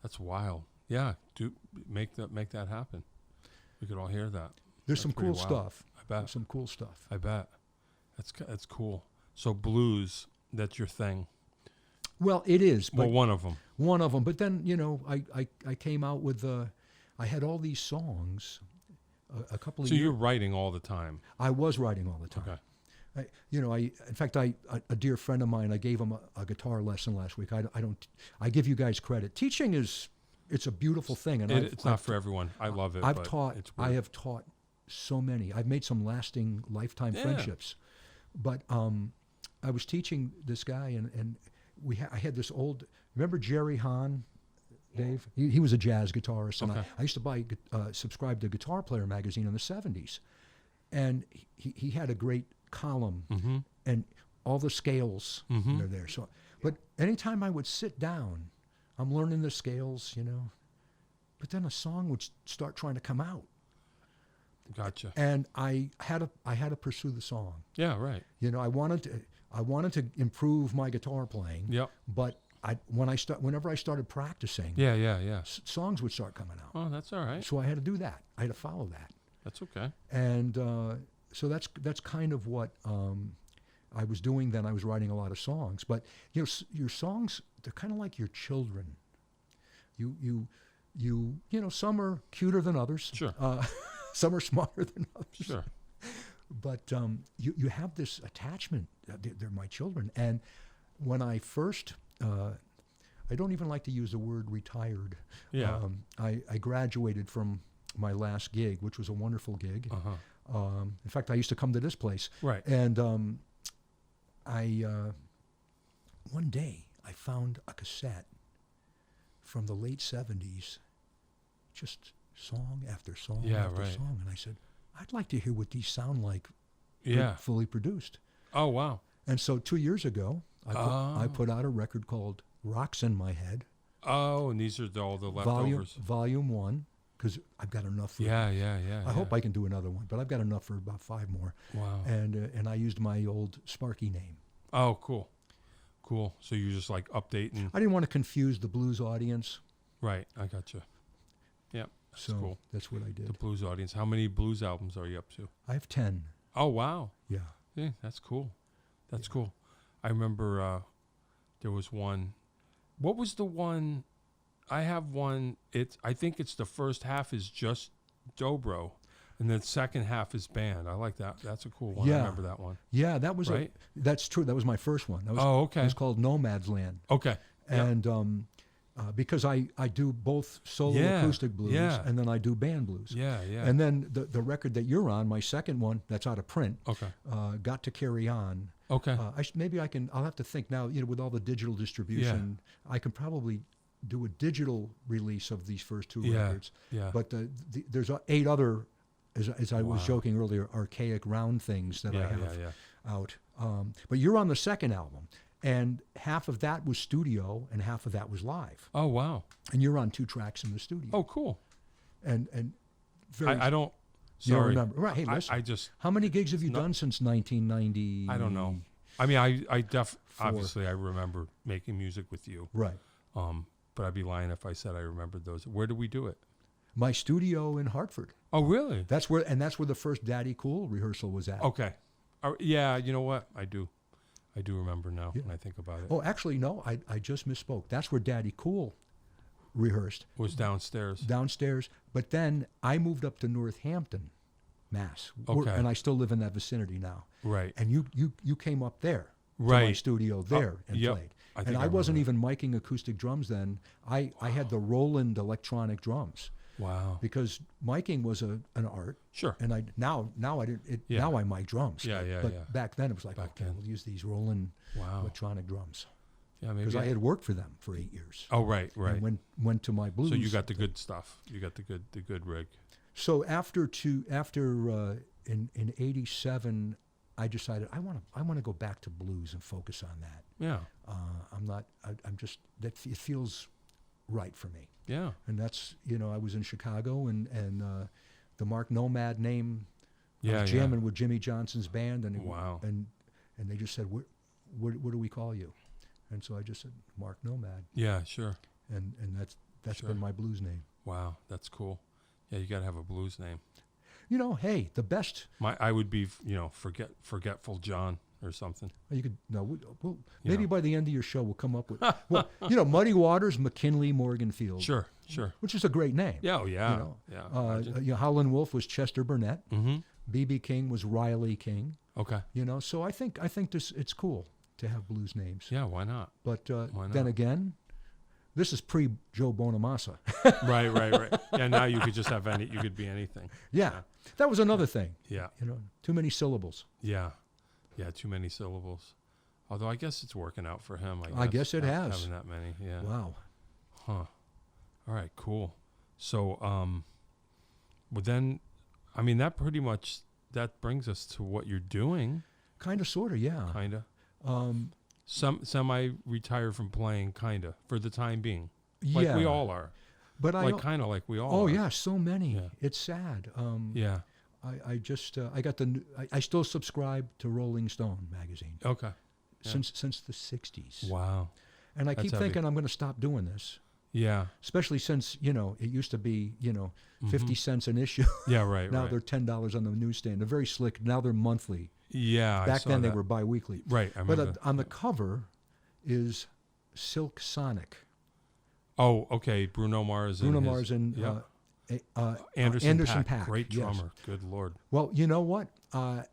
That's wild. Yeah. Make that happen. We could all hear that. There's some cool stuff. I bet. Some cool stuff. I bet. That's cool. So blues, that's your thing. Well, it is. Well, one of them. One of them. But then, I came out with I had all these songs. A couple of years. So you're writing all the time. I was writing all the time. Okay. In fact, a dear friend of mine, I gave him a guitar lesson last week. I give you guys credit. Teaching it's a beautiful thing, and it's not for everyone. I love it. I have taught so many. I've made some lasting lifetime friendships. But I was teaching this guy, and I had this old. Remember Jerry Hahn? Dave, he was a jazz guitarist, and I used to subscribe to Guitar Player magazine in the 70s, and he had a great column, and all the scales are there. So, but anytime I would sit down, I'm learning the scales, but then a song would start trying to come out. Gotcha. And I had to pursue the song. Yeah, right. I wanted to improve my guitar playing. Yep. But whenever I started practicing, songs would start coming out. Oh, that's all right. So I had to do that. I had to follow that. That's okay. And so that's kind of what I was doing then. I was writing a lot of songs, but your songs, they're kind of like your children. You some are cuter than others. Sure. Some are smarter than others. Sure. But you have this attachment. They're my children. And when I first, I don't even like to use the word retired. Yeah. I graduated from my last gig, which was a wonderful gig. In fact, I used to come to this place. Right. And one day I found a cassette from the late 70s, just song after song after song. And I said, I'd like to hear what these sound like fully produced. Oh, wow. And so 2 years ago, I put out a record called Rocks in My Head. Oh, and these are all the leftovers. Volume 1, because I've got enough for I hope I can do another one, but I've got enough for about 5 more. Wow. And I used my old Sparky name. Oh, cool. Cool. So you just like updating. I didn't want to confuse the blues audience. Right. I got you. Yeah. That's cool. That's what I did. The blues audience. How many blues albums are you up to? I have 10. Oh, wow. Yeah. Yeah, that's cool. That's cool. I remember there was one. What was the one? I have one. I think it's the first half is just dobro, and the second half is band. I like that. That's a cool one. Yeah. I remember that one. Yeah, that was right. That's true. That was my first one. That was, okay. It was called Nomad's Land. Okay. And because I do both solo acoustic blues and then I do band blues. Yeah. And then the record that you're on, my second one, that's out of print. Okay. Got to Carry On. Okay. I'll have to think now. With all the digital distribution, I can probably do a digital release of these first 2 records. Yeah. But there's 8 other, as I was joking earlier, archaic round things that I have out. But you're on the second album. And half of that was studio, and half of that was live. Oh, wow! And you're on 2 tracks in the studio. Oh, cool! And I don't. You don't Sorry, remember. Right? Hey, listen. I just. How many gigs have you done since 1990? I don't know. I mean, obviously I remember making music with you. Right. But I'd be lying if I said I remembered those. Where did we do it? My studio in Hartford. Oh, really? That's where the first Daddy Cool rehearsal was at. Okay. Yeah, you know what? I do remember now when I think about it. Oh, actually, no, I just misspoke. That's where Daddy Cool rehearsed. Was downstairs. Downstairs. But then I moved up to Northampton, Mass. Okay. And I still live in that vicinity now. Right. And you came up there to right. my studio there and played. And I wasn't even miking acoustic drums then. I had the Roland electronic drums. Wow. Because miking was an art. Sure. And now I didn't. Now I mic drums. But back then it was like, we'll use these Roland electronic drums. Yeah, maybe. Because I had worked for them for 8 years. Oh, right. And went to my blues. So you got the good stuff. You got the good rig. So after in '87, I decided I want to go back to blues and focus on that. Yeah. I'm just that it feels right for me. Yeah. And that's I was in Chicago and the Mark Nomad name. I was jamming with Jimmy Johnson's band and and they just said what do we call you? And so I just said Mark Nomad. Yeah, sure. And that's been my blues name. Wow, that's cool. Yeah, you got to have a blues name. Hey, the best. I would be, Forgetful John or something. You could maybe by the end of your show we'll come up with Muddy Waters, McKinley Morganfield. Sure. Which is a great name. Yeah, Howlin' Wolf was Chester Burnett. Mm-hmm. B.B. King was Riley King. Okay. So I think it's cool to have blues names. Yeah, why not? But then again, this is pre-Joe Bonamassa. Right. Yeah, now you could just have you could be anything. Yeah. That was another thing. Yeah. Too many syllables. Yeah, too many syllables. Although I guess it's working out for him. I guess it has. Having that many, yeah. Wow. Huh. All right, cool. So, but then, I mean, that brings us to what you're doing. Kind of, sort of, yeah. Kind of. Semi-retired from playing, kind of, for the time being. Like we all are. But kind of like we all are. Oh, yeah, so many. Yeah. It's sad. Yeah. I just, I got I still subscribe to Rolling Stone magazine. Okay. Yeah. Since the 60s. Wow. And I keep thinking I'm going to stop doing this. Yeah. Especially since, it used to be, 50 cents an issue. Yeah, right. Now they're $10 on the newsstand. They're very slick. Now they're monthly. Yeah. Back then they were bi-weekly. Right. But on the cover is Silk Sonic. Oh, okay. Bruno Mars and Anderson .Paak. Great drummer. Yes. Good Lord. Well, you know what? I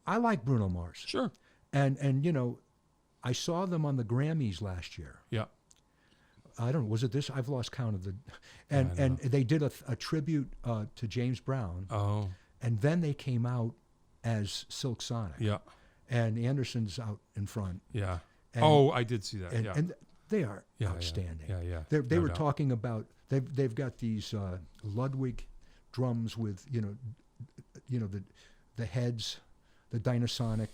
like Bruno Mars. Sure. And I saw them on the Grammys last year. Yeah. I don't know. Was it this? I've lost count of the. And they did a tribute to James Brown. Oh. And then they came out as Silk Sonic. Yeah. And Anderson's out in front. Yeah. And, I did see that. And they are outstanding. Yeah. They were talking about they've got these Ludwig drums with the heads, the Dynasonic.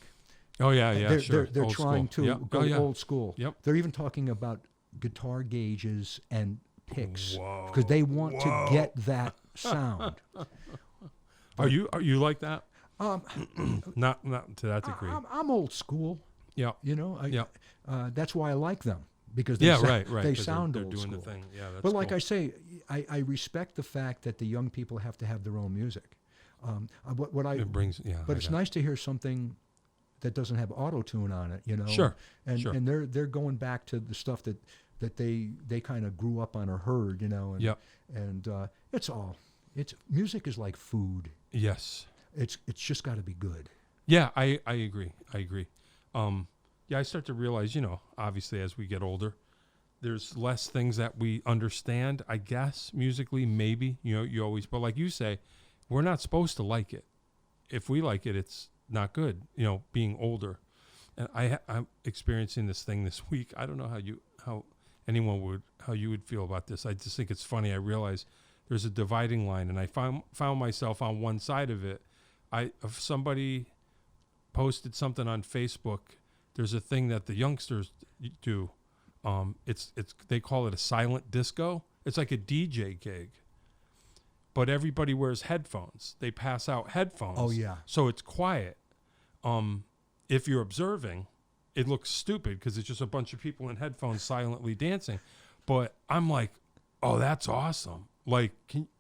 Oh yeah. They're trying to go old school. Yep. They're even talking about guitar gauges and picks because they want to get that sound. Are you like that? Not to that degree. I'm old school. Yeah. That's why I like them because they they sound they're old doing school. The thing. Yeah, that's but like cool. I say, I respect the fact that the young people have to have their own music. It's nice to hear something that doesn't have auto-tune on it, Sure. And they're going back to the stuff that they kind of grew up on or heard, And it's music is like food. Yes. It's just got to be good. Yeah, I agree. I start to realize, obviously as we get older, there's less things that we understand, I guess, musically, maybe, you always, but like you say, we're not supposed to like it. If we like it, it's not good, being older. And I'm experiencing this thing this week. I don't know how you would feel about this. I just think it's funny. I realize there's a dividing line, and I found myself on one side of it. If somebody posted something on Facebook, there's a thing that the youngsters do. They call it a silent disco. It's like a DJ gig, but everybody wears headphones. They pass out headphones. Oh yeah. So it's quiet. if you're observing, it looks stupid because it's just a bunch of people in headphones silently dancing. But I'm like, oh, that's awesome. Like,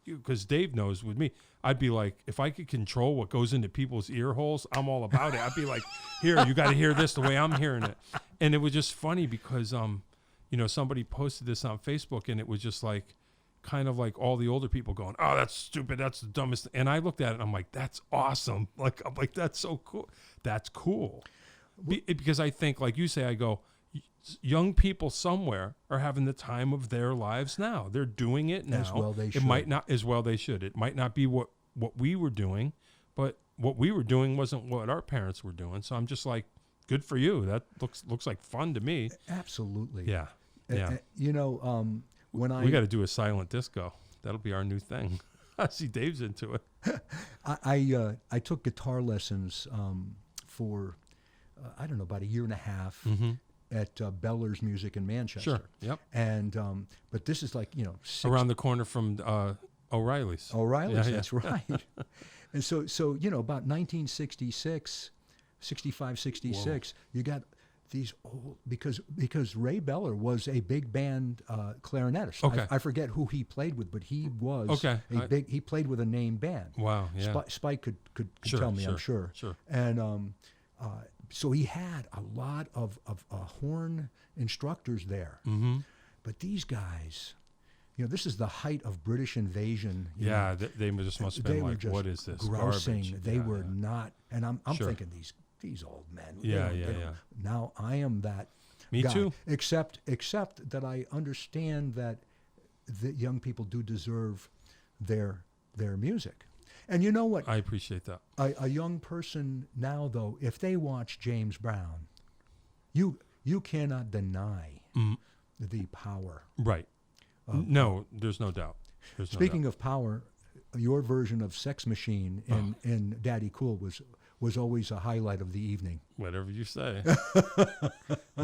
because Dave knows with me, I'd be like, if I could control what goes into people's ear holes, I'm all about it. I'd be like, here, you got to hear this the way I'm hearing it. And it was just funny because, you know, somebody posted this on Facebook, and it was just like, kind of like all the older people going, oh, that's stupid. That's the dumbest. And I looked at it and I'm like, that's awesome. Like, I'm like, that's so cool. That's cool. Because I think, like you say, I go, young people somewhere are having the time of their lives now. They're doing it now. As well they should. It might not, as well they should. It might not be what we were doing, but what we were doing wasn't what our parents were doing. So I'm just like, good for you. That looks like fun to me. Absolutely. Yeah. Yeah. You know, we got to do a silent disco. That'll be our new thing. I see Dave's into it. I took guitar lessons for I don't know, about a year and a half at Beller's Music in Manchester. Sure. Yep. And but this is like, you know, around the corner from O'Reilly's. O'Reilly's, that's right. And so you know, about 1966, 65, 66, you got these old, because Ray Beller was a big band clarinetist. Okay. I forget who he played with, but he was he played with a named band. Wow, yeah. Spike could sure, tell me, sure, I'm sure. Sure. And so he had a lot of horn instructors there. Mm-hmm. But these guys, you know, this is the height of British invasion. Yeah, they just must have been like, what is this? Grousing. Garbage. They were not, and I'm sure. thinking these old men. Yeah. Now I am that Me guy. too. Except that I understand that the young people do deserve their music. And you know what? I appreciate that. A young person now, though, if they watch James Brown, you cannot deny the power. Right. No, there's no doubt. Speaking of power, your version of Sex Machine in Daddy Cool was always a highlight of the evening. Whatever you say.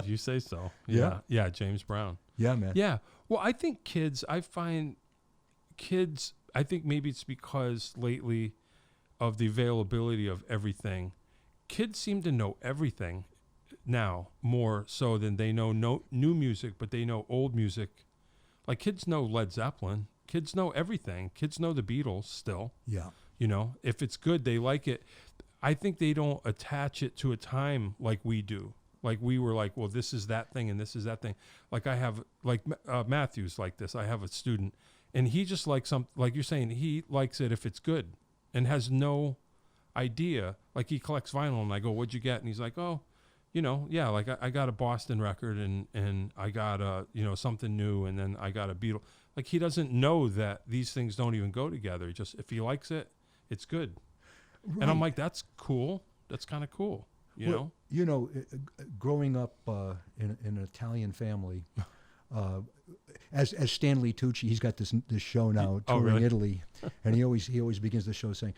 You say so. Yeah. Yeah, James Brown. Yeah, man. Yeah. Well, I think I think maybe it's because lately of the availability of everything, kids seem to know everything now more so than they know new music, but they know old music. Like, kids know Led Zeppelin. Kids know everything. Kids know the Beatles still. Yeah. You know, if it's good, they like it. I think they don't attach it to a time like we do. Like, we were like, well, this is that thing and this is that thing. Like, I have, like, Matthew's like this. I have a student, and he just likes like you're saying, he likes it if it's good and has no idea. Like, he collects vinyl, and I go, what'd you get? And he's like, oh, you know, yeah, like I got a Boston record and I got something new, and then I got a Beatle. Like, he doesn't know that these things don't even go together. Just, if he likes it, it's good. Right. And I'm like, that's cool. That's kind of cool. You know? You know, growing up in an Italian family, as Stanley Tucci, he's got this show now touring Italy, and he always begins the show saying,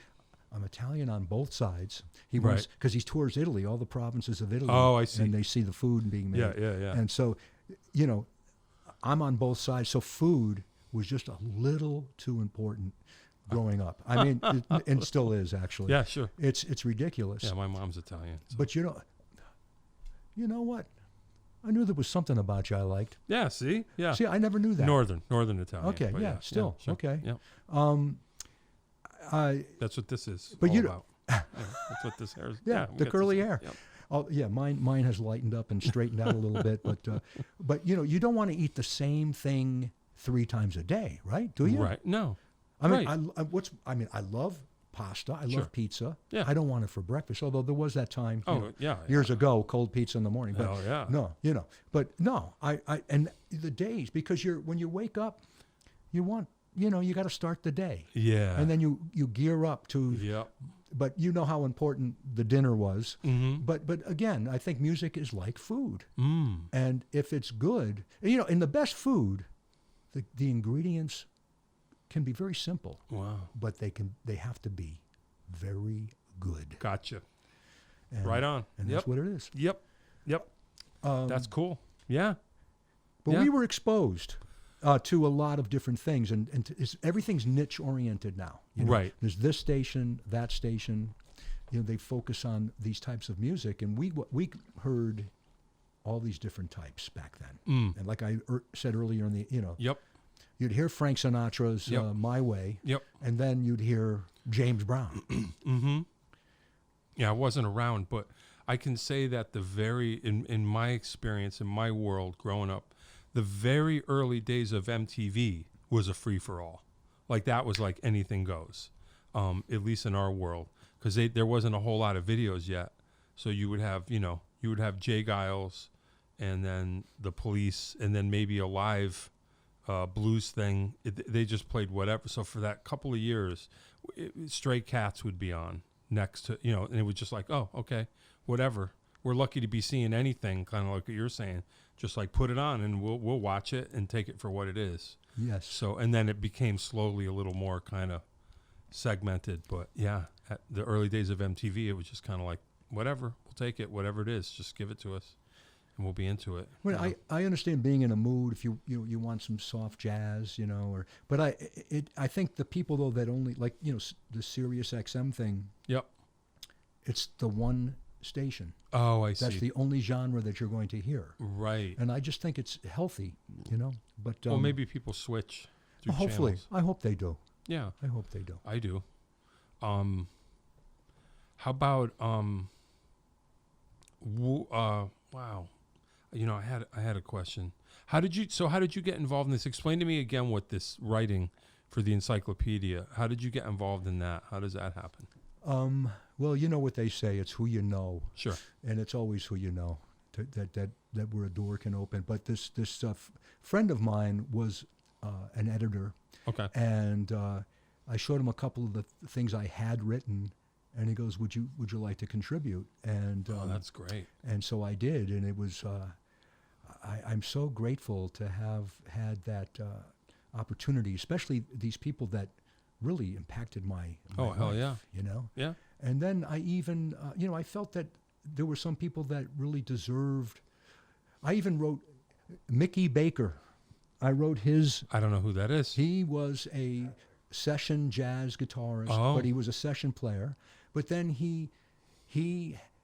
I'm Italian on both sides. He wants, because he tours Italy, all the provinces of Italy. Oh, I see. And they see the food being made. Yeah. And so, you know, I'm on both sides. So food was just a little too important growing up. I mean, and still is, actually. Yeah, sure. It's ridiculous. Yeah, my mom's Italian. So. But you know what? I knew there was something about you I liked. Yeah, see? Yeah. See, I never knew that. Northern Italian. Okay, yeah, still. Yeah, sure. Okay. Yeah. That's what this is but all about. That's what this hair is. Yeah, the curly hair. Yep. Oh, yeah, mine has lightened up and straightened out a little bit, but you know, you don't want to eat the same thing 3 times a day, right? Do you? Right. No. I mean, I love pasta. I love pizza. Yeah. I don't want it for breakfast, although there was that time years ago, cold pizza in the morning. But yeah. No, you know. But no, I and the days, because when you wake up, you want, you know, you got to start the day. Yeah. And then you gear up to. Yeah. But you know how important the dinner was. Mm-hmm. But again, I think music is like food. Mm. And if it's good, you know, in the best food, the ingredients can be very simple. Wow. But they have to be very good. Gotcha. And, right on. And that's what it is. Yep. That's cool. Yeah. But we were exposed to a lot of different things, and everything's niche oriented now. You know? Right. There's this station, that station, they focus on these types of music, and we heard all these different types back then. And like I said earlier in the, Yep. You'd hear Frank Sinatra's My Way. Yep. And then you'd hear James Brown. Mm-hmm. Yeah, I wasn't around, but I can say that in my experience, in my world growing up, the very early days of MTV was a free-for-all. Like, that was like anything goes, at least in our world, because there wasn't a whole lot of videos yet. So you would have, Jay Giles, and then the Police, and then maybe a live blues thing. They just played whatever. So for that couple of years, Stray Cats would be on next to, and it was just like, oh, okay, whatever. We're lucky to be seeing anything, kind of like what you're saying. Just like put it on and we'll watch it and take it for what it is. Yes. So, and then it became slowly a little more kind of segmented. But yeah, at the early days of MTV, it was just kind of like, whatever, we'll take it, whatever it is, just give it to us. And we'll be into it. Well, I understand being in a mood if you want some soft jazz, but I think the people though that only like the Sirius XM thing. Yep. It's the one station. Oh, I see. That's the only genre that you're going to hear. Right. And I just think it's healthy, But well, maybe people switch. Through hopefully, channels. I hope they do. Yeah. I hope they do. I do. How about wow. I had a question. How did you get involved in this? Explain to me again what this writing for the encyclopedia. How did you get involved in that? How does that happen? Well, you know what they say, it's who you know. Sure. And it's always who you know that where a door can open. But this friend of mine was an editor. Okay. And I showed him a couple of the things I had written, and he goes, "Would you like to contribute?" And that's great. And so I did, and it was. I'm so grateful to have had that opportunity, especially these people that really impacted my life, hell yeah. Yeah. And then I even, I felt that there were some people that really deserved. I even wrote Mickey Baker. I wrote his. I don't know who that is. He was a session jazz guitarist, but he was a session player. But then he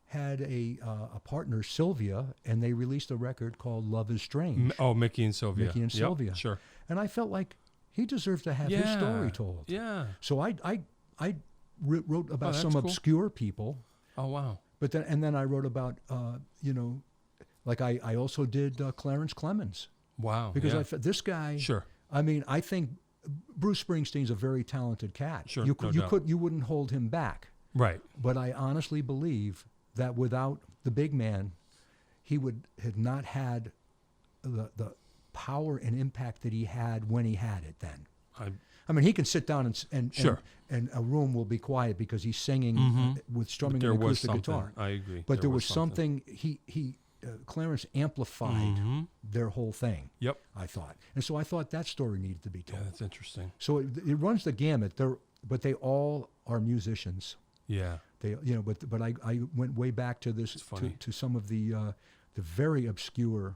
had a partner, Sylvia, and they released a record called Love is Strange. Mickey and Sylvia. Mickey and Sylvia. Sure. And I felt like he deserved to have his story told. Yeah. So I wrote about some cool. obscure people. Oh, wow. But then I wrote about, like I also did Clarence Clemens. Wow. Because this guy. Sure. I mean, I think Bruce Springsteen's a very talented cat. Sure. You wouldn't hold him back. Right. But I honestly believe that without the big man, he had not had the power and impact that he had when he had it then. I mean, he can sit down and a room will be quiet because he's singing with strumming an acoustic guitar. I agree. But there was something Clarence amplified their whole thing. Yep. I thought. And so I thought that story needed to be told. Yeah, that's interesting. So it runs the gamut. But they all are musicians. Yeah. They, but I went way back to this to some of the very obscure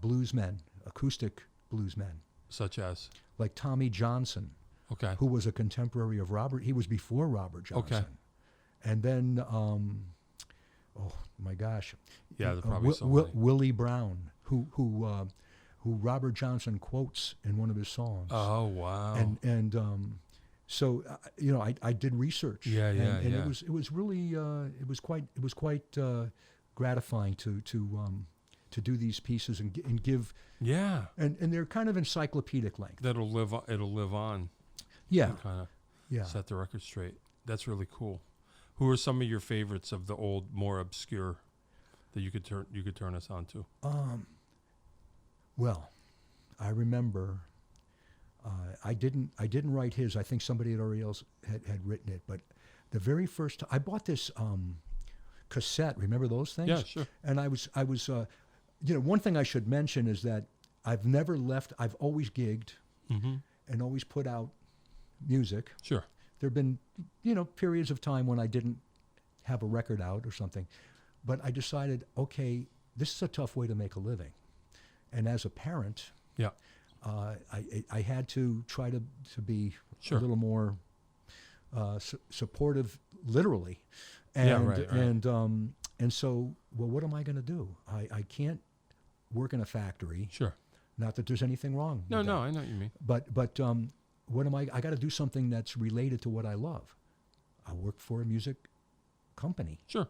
bluesmen, acoustic bluesmen, such as like Tommy Johnson, who was a contemporary of Robert. He was before Robert Johnson. Okay. And then, oh my gosh, yeah, probably so many. Willie Brown, who Robert Johnson quotes in one of his songs. Oh wow! So I did research. And it was really it was quite gratifying to do these pieces and give. Yeah. And they're kind of encyclopedic length. It'll live on. Yeah. Kind of set the record straight. That's really cool. Who are some of your favorites of the old, more obscure that you could turn us on to? Well, I remember. I didn't write his. I think somebody already else had written it. But the very first time I bought this cassette, remember those things? Yeah, sure. And I was one thing I should mention is that I've never left. I've always gigged and always put out music. Sure. There have been periods of time when I didn't have a record out or something, but I decided, okay, this is a tough way to make a living, and as a parent, I had to try to be a little more supportive, literally, And so, well, what am I going to do? I can't work in a factory. Sure. Not that there's anything wrong. No, I know what you mean. But what am I got to do something that's related to what I love. I work for a music company. Sure.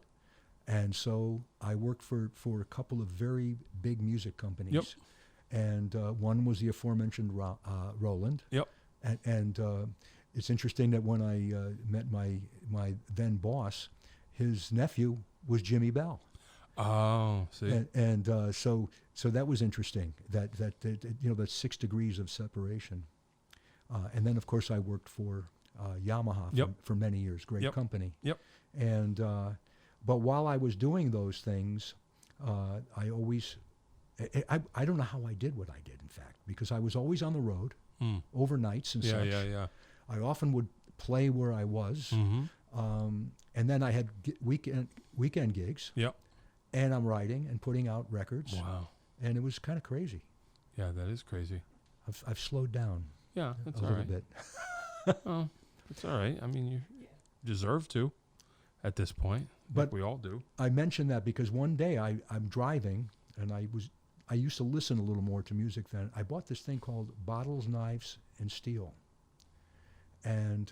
And so I worked for a couple of very big music companies. Yep. And one was the aforementioned Roland. Yep. And it's interesting that when I met my then boss, his nephew was Jimmy Bell. Oh, see. And so that was interesting. That 6 degrees of separation. And then of course I worked for Yamaha for many years. Great company. Yep. And but while I was doing those things, I always I don't know how I did what I did, in fact, because I was always on the road, overnights and such. Yeah. I often would play where I was, and then I had weekend gigs. Yep. And I'm writing and putting out records. Wow. And it was kind of crazy. Yeah, that is crazy. I've slowed down. Yeah, that's a all little right. bit. Oh, it's all right. I mean, you deserve to at this point. But we all do. I mentioned that because one day I'm driving, and I used to listen a little more to music then. I bought this thing called Bottles, Knives, and Steel. And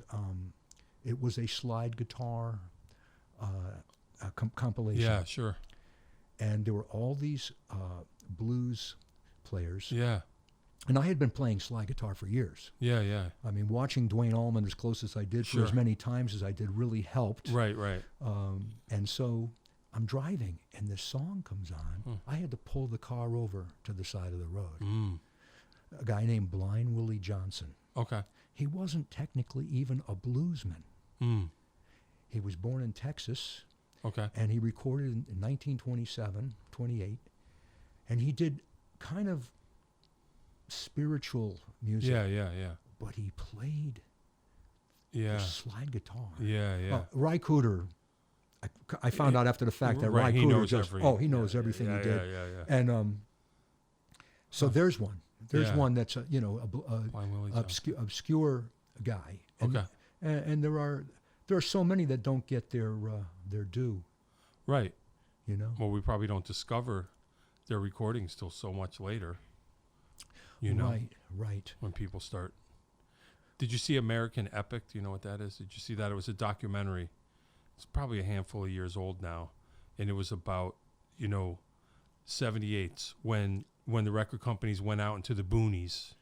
it was a slide guitar compilation. Yeah, sure. And there were all these blues players. Yeah. And I had been playing slide guitar for years. Yeah. I mean, watching Duane Allman as close as I did for as many times as I did really helped. Right. And so I'm driving, and this song comes on. I had to pull the car over to the side of the road. A guy named Blind Willie Johnson. Okay. He wasn't technically even a bluesman. He was born in Texas. Okay. And he recorded in 1927, 28. And he did kind of spiritual music. Yeah. But he played the slide guitar. Yeah. Ry Cooder, I found out after the fact that Ry Cooder he knows everything he did. Yeah. And so there's one. There's one that's obscure guy. And, okay. And there are so many that don't get their due. Right. You know. Well, we probably don't discover their recordings till so much later. You know. Right. When people start. Did you see American Epic? Do you know what that is? Did you see that? It was a documentary. It's probably a handful of years old now, and it was about 78s when the record companies went out into the boonies.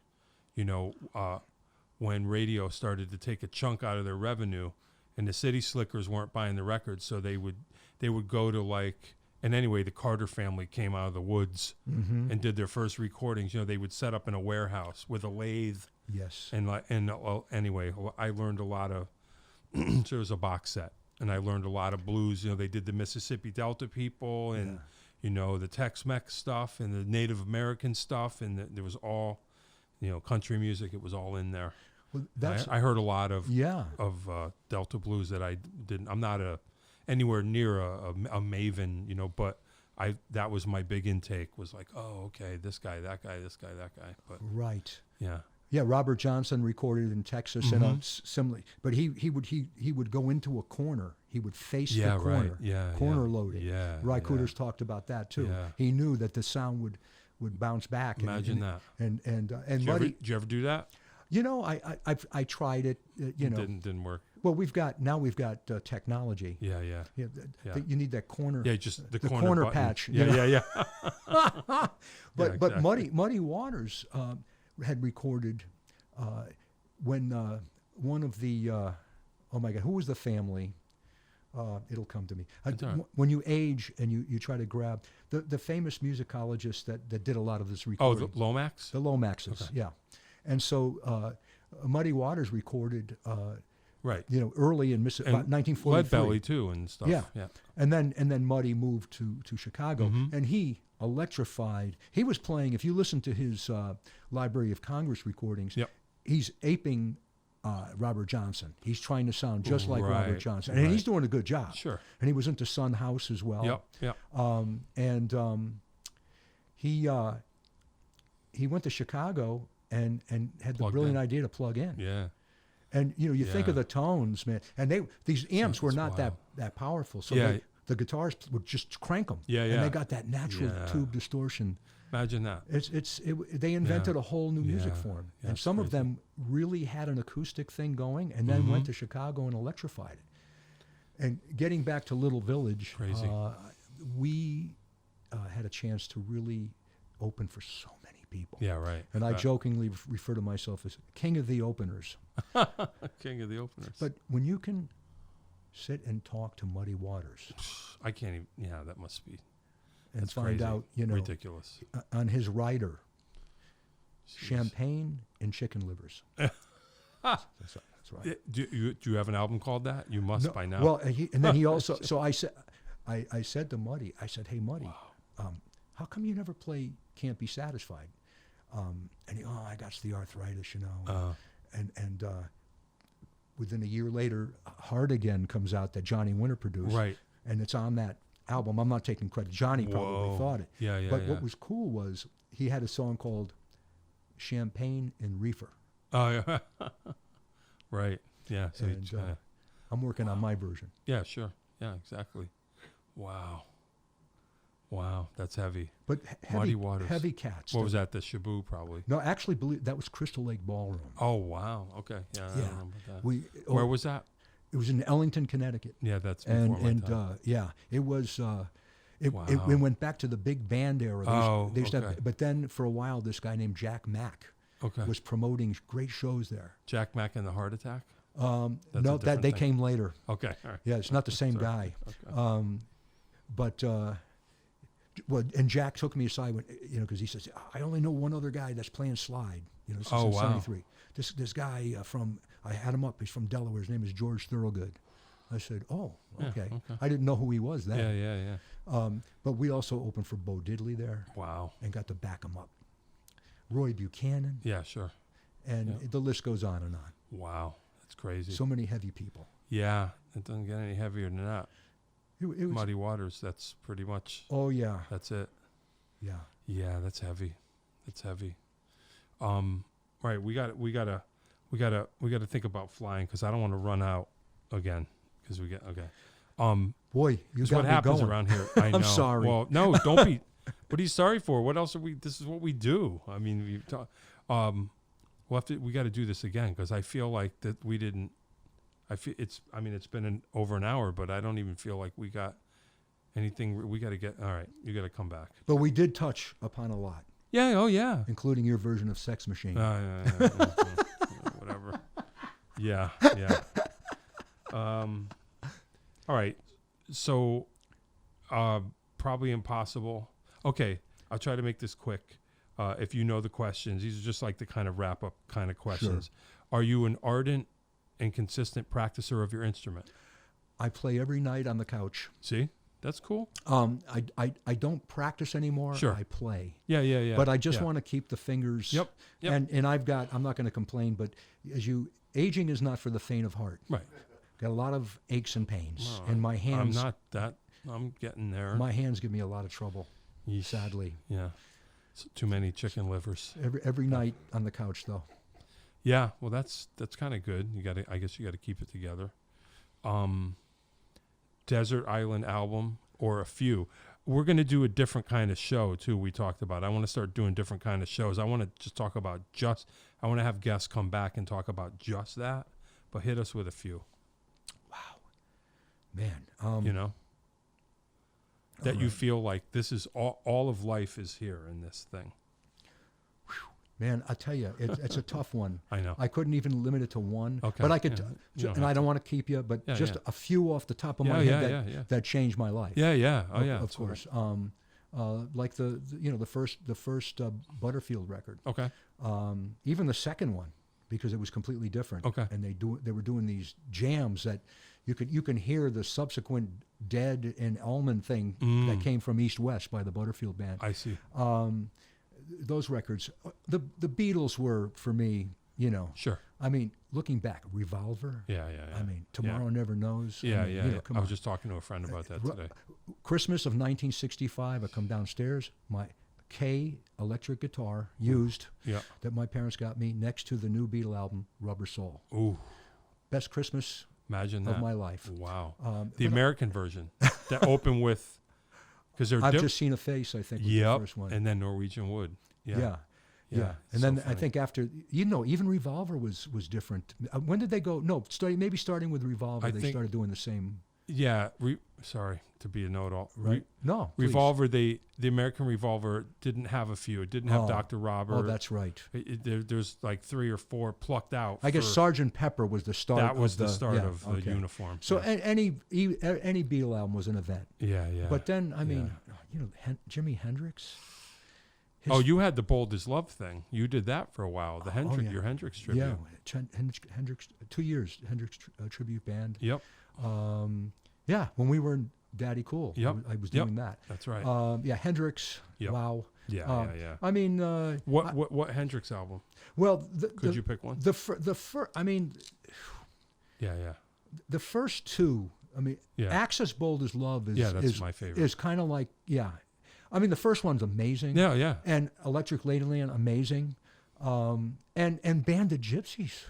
When radio started to take a chunk out of their revenue, and the city slickers weren't buying the records, so they would go to and anyway, the Carter family came out of the woods and did their first recordings. They would set up in a warehouse with a lathe. Yes. Anyway, I learned a lot of. So there was a box set, and I learned a lot of blues. They did the Mississippi Delta people, and the Tex-Mex stuff, and the Native American stuff, and there was all, country music. It was all in there. Well, I heard a lot of Delta blues that I didn't. I'm not anywhere near a maven, but that was my big intake. Was like, oh, okay, this guy, that guy, this guy, that guy. But right. Yeah, Robert Johnson recorded in Texas, and similarly, but he would go into a corner. He would face the corner. Right. Corner loading. Yeah. Ry Cooder's talked about that too. Yeah. He knew that the sound would bounce back. Imagine that. And did you ever do that? I tried it. Didn't work. Well, we've got technology. Yeah. You need that corner. Yeah, just the corner button. patch. Yeah. But Muddy Waters had recorded when one of the oh my God, who was the family? It'll come to me. When you age and you try to grab the famous musicologist that did a lot of this recording. Oh, the Lomax? The Lomaxes, okay. Yeah. And so Muddy Waters recorded right. Early in about 1943. Leadbelly too and stuff. Yeah. And then Muddy moved to Chicago, and he electrified. He was playing. If you listen to his Library of Congress recordings, he's aping Robert Johnson. He's trying to sound just like Robert Johnson, and he's doing a good job. Sure. And he was into Son House as well. Yep. He went to Chicago and had the brilliant idea to plug in. Yeah. And you think of the tones, man, and these amps were not wild. that powerful. So Yeah. the guitars would just crank them. Yeah, And they got that natural tube distortion. Imagine that. They invented a whole new music form. Yeah, and some crazy. of them really had an acoustic thing going and then went to Chicago and electrified it. And getting back to Little Village, Crazy. We had a chance to really open for so many people. Yeah, right. And I jokingly refer to myself as king of the openers. King of the openers. But when you can sit and talk to Muddy Waters, I can't even. Yeah, that must be. and That's find crazy. out, Ridiculous. on his rider, Jeez. champagne and chicken livers. That's right. Do you have an album called that? You must by now. Well, and then he also. So I said to Muddy, I said, "Hey, Muddy, how come you never play Can't Be Satisfied?" And he, I got the arthritis, and within a year later, Hard Again comes out that Johnny Winter produced, right? And it's on that album. I'm not taking credit. Johnny probably thought it. Yeah. But what was cool was he had a song called Champagne and Reefer. Oh yeah. Right. Yeah. So And I'm working on my version. yeah. Sure. Yeah. Exactly. Wow. That's heavy. But Muddy Waters. heavy cats. What was that? The Shabu, probably. No, actually, that was Crystal Lake Ballroom. Oh wow. Okay. Yeah. I don't know about that. Where was that? It was in Ellington, Connecticut. Yeah, that's before my time. It was. It Wow. went back to the big band era. They used to okay. but then for a while, this guy named Jack Mack was promoting great shows there. Jack Mack and the Heart Attack. No, a that different they thing. came later. Okay. All right. Yeah, it's not the same guy. Okay. And Jack took me aside when, because he says, I only know one other guy that's playing slide. This is in wow. 73. This guy I had him up. He's from Delaware. His name is George Thorogood. I said, okay. I didn't know who he was then. Yeah. But we also opened for Bo Diddley there. Wow. And got to back him up. Roy Buchanan. Yeah, sure. And the list goes on and on. Wow. That's crazy. So many heavy people. Yeah. It doesn't get any heavier than that. It was, Muddy Waters, that's pretty much. Oh, yeah. That's it. Yeah. Yeah, that's heavy. That's heavy. Right, we got to think about flying because I don't want to run out again because we get Boy, you got what me happens going. around here. I know. I'm sorry. Well, no, don't be. What are you sorry for? What else are we? This is what we do. I mean, we got to do this again because I feel like that we didn't. It's been over an hour, but I don't even feel like we got anything. We got to get. All right, you got to come back. But we did touch upon a lot. Yeah. Oh, yeah. Including your version of Sex Machine. Yeah, whatever. Yeah. All right. So, probably impossible. Okay, I'll try to make this quick. If you know the questions, these are just like the kind of wrap up kind of questions. Sure. Are you an ardent and consistent practicer of your instrument? I play every night on the couch. See? That's cool. I don't practice anymore. Sure. I play. Yeah. But I just want to keep the fingers. Yep. And I'm not going to complain, but aging is not for the faint of heart. Right. Got a lot of aches and pains. No, and my hands. I'm getting there. My hands give me a lot of trouble. Yeesh. Sadly. Yeah. Too many chicken livers. Every night on the couch though. Yeah, well, that's kind of good. I guess you got to keep it together. Desert Island album or a few. We're going to do a different kind of show too. We talked about. I want to start doing different kind of shows. I want to just talk about I want to have guests come back and talk about just that. But hit us with a few. Wow, man. That you feel like this is all of life is here in this thing. Man, I tell you, it's a tough one. I know. I couldn't even limit it to one. Okay. But I could, and I don't want to keep you, but just a few off the top of my head that changed my life. Yeah. Oh, of course. Like the first Butterfield record. Okay. Even the second one, because it was completely different. Okay. And they were doing these jams that you can hear the subsequent Dead and Allman thing that came from East West by the Butterfield Band. I see. Those records, the Beatles were for me, Sure. I mean, looking back, Revolver. Yeah. I mean, Tomorrow Never Knows. Yeah. Come I on. was just talking to a friend about that today. Christmas of 1965, I come downstairs, my K electric guitar used that my parents got me next to the new Beatle album, Rubber Soul. Ooh. Best Christmas Imagine that. Of my life. Wow. The American version that opened with, because they're I've just seen a face, I think, was the first one. And then Norwegian Wood. Yeah. And then I think after, even Revolver was different. When did they go? No, maybe starting with Revolver, they started doing the same. Yeah. Sorry to be a know-it-all. Right? No. Revolver, the American Revolver didn't have a few. It didn't have Dr. Robert. Oh, that's right. There's like 3 or 4 plucked out. I guess Sgt. Pepper was the start. That was the start of the uniform. So any Beatle album was an event. Yeah. But then, Jimi Hendrix. You had the Bold as Love thing. You did that for a while. Your Hendrix tribute. Yeah, Hendrix 2 years, Hendrix tribute band. Yep. When we were in Daddy Cool, I was doing that. That's right. Hendrix. Yep. Wow. Yeah. I mean, what Hendrix album? Well, could you pick one? The first. I mean. Yeah. The first two. I mean, Access Bold as Love is. That's my favorite. Is kind of like I mean, the first one's amazing. Yeah. And Electric Ladyland, amazing. And Band of Gypsies.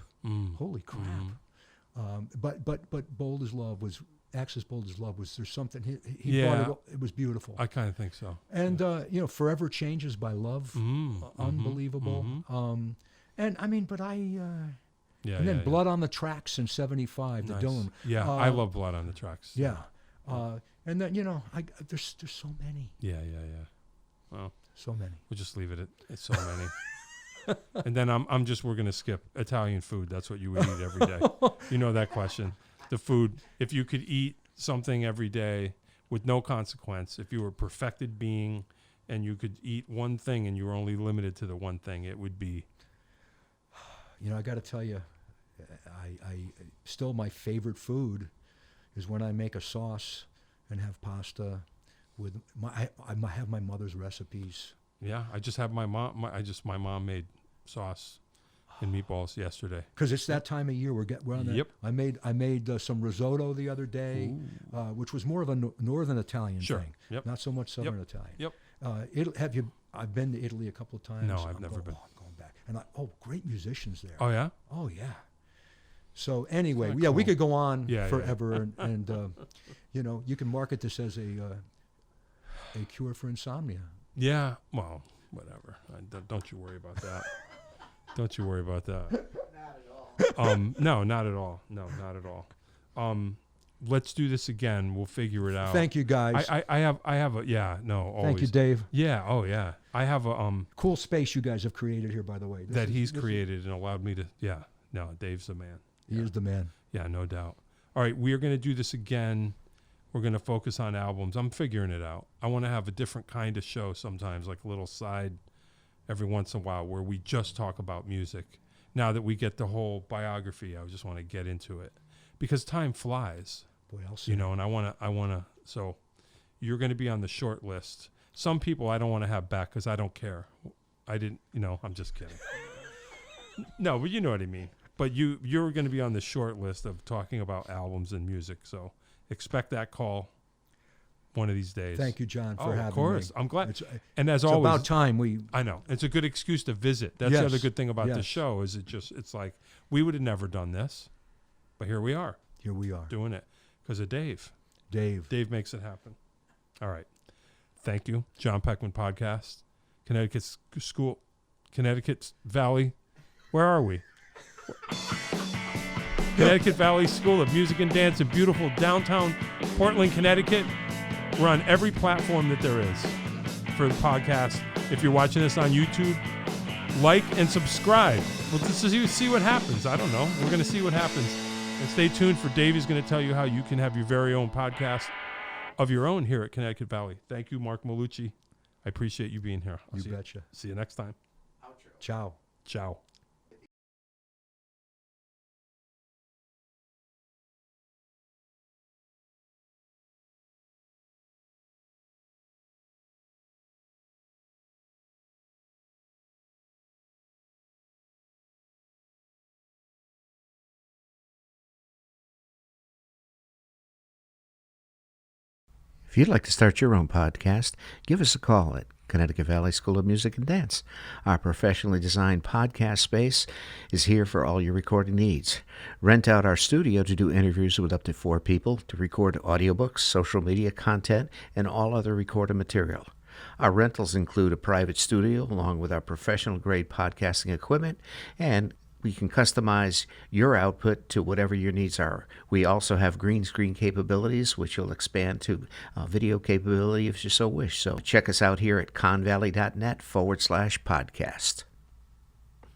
Holy crap. But Bold as Love was, Access Bold as Love was, there's something, he brought it was beautiful. I kind of think so. And, Forever Changes by Love, unbelievable. And I mean, and then Blood on the Tracks in 75, nice. The Dylan. Yeah, I love Blood on the Tracks. Yeah. And then, there's so many. Yeah. Well, so many. We'll just leave it at it's so many. And then we're going to skip Italian food. That's what you would eat every day. You know that question. The food, if you could eat something every day with no consequence, if you were a perfected being and you could eat one thing and you were only limited to the one thing, it would be. I got to tell you, I still my favorite food is when I make a sauce and have pasta with I have my mother's recipes. Yeah, I just have my mom. My mom made sauce and meatballs yesterday. Because it's that time of year we're on that. Yep. I made some risotto the other day, which was more of a northern Italian thing. Yep. Not so much southern Italian. Yep. I've been to Italy a couple of times. No, I've never been. I'm going back. And great musicians there. Oh yeah. Oh yeah. So anyway, cool. We could go on forever, yeah. and you can market this as a cure for insomnia. Yeah, well, whatever. Don't you worry about that. Don't you worry about that. Not at all. No, not at all. No, not at all. Let's do this again. We'll figure it out. Thank you, guys. I have always. Thank you, Dave. Yeah, yeah. I have a cool space you guys have created here, by the way. He's created and allowed me to. Yeah, no, Dave's the man. He is the man. Yeah, no doubt. All right, we are going to do this again. We're going to focus on albums. I'm figuring it out. I want to have a different kind of show sometimes, like a little side every once in a while where we just talk about music. Now that we get the whole biography, I just want to get into it because time flies. Boy, I'll see. And I want to. So you're going to be on the short list. Some people I don't want to have back because I don't care. I didn't, I'm just kidding. No, but you know what I mean. But you're going to be on the short list of talking about albums and music. So expect that call one of these days. Thank you, John, for having me. Of course. I'm glad. And as it's always, about time I know. It's a good excuse to visit. That's the other good thing about the show is it's like we would have never done this, but here we are. Here we are. Doing it because of Dave. Dave makes it happen. All right. Thank you. Jon Peckman Podcast. Connecticut Valley. Where are we? Connecticut Valley School of Music and Dance in beautiful downtown Portland, Connecticut. We're on every platform that there is for the podcast. If you're watching this on YouTube, like and subscribe. We'll just see what happens. I don't know. We're going to see what happens. And stay tuned for Dave. He's going to tell you how you can have your very own podcast of your own here at Connecticut Valley. Thank you, Mark Maulucci. I appreciate you being here. You betcha. See you next time. Outro. Ciao. If you'd like to start your own podcast, give us a call at Connecticut Valley School of Music and Dance. Our professionally designed podcast space is here for all your recording needs. Rent out our studio to do interviews with up to 4 people, to record audiobooks, social media content, and all other recorded material. Our rentals include a private studio along with our professional-grade podcasting equipment, and we can customize your output to whatever your needs are. We also have green screen capabilities, which will expand to video capability if you so wish. So check us out here at convalley.net/podcast.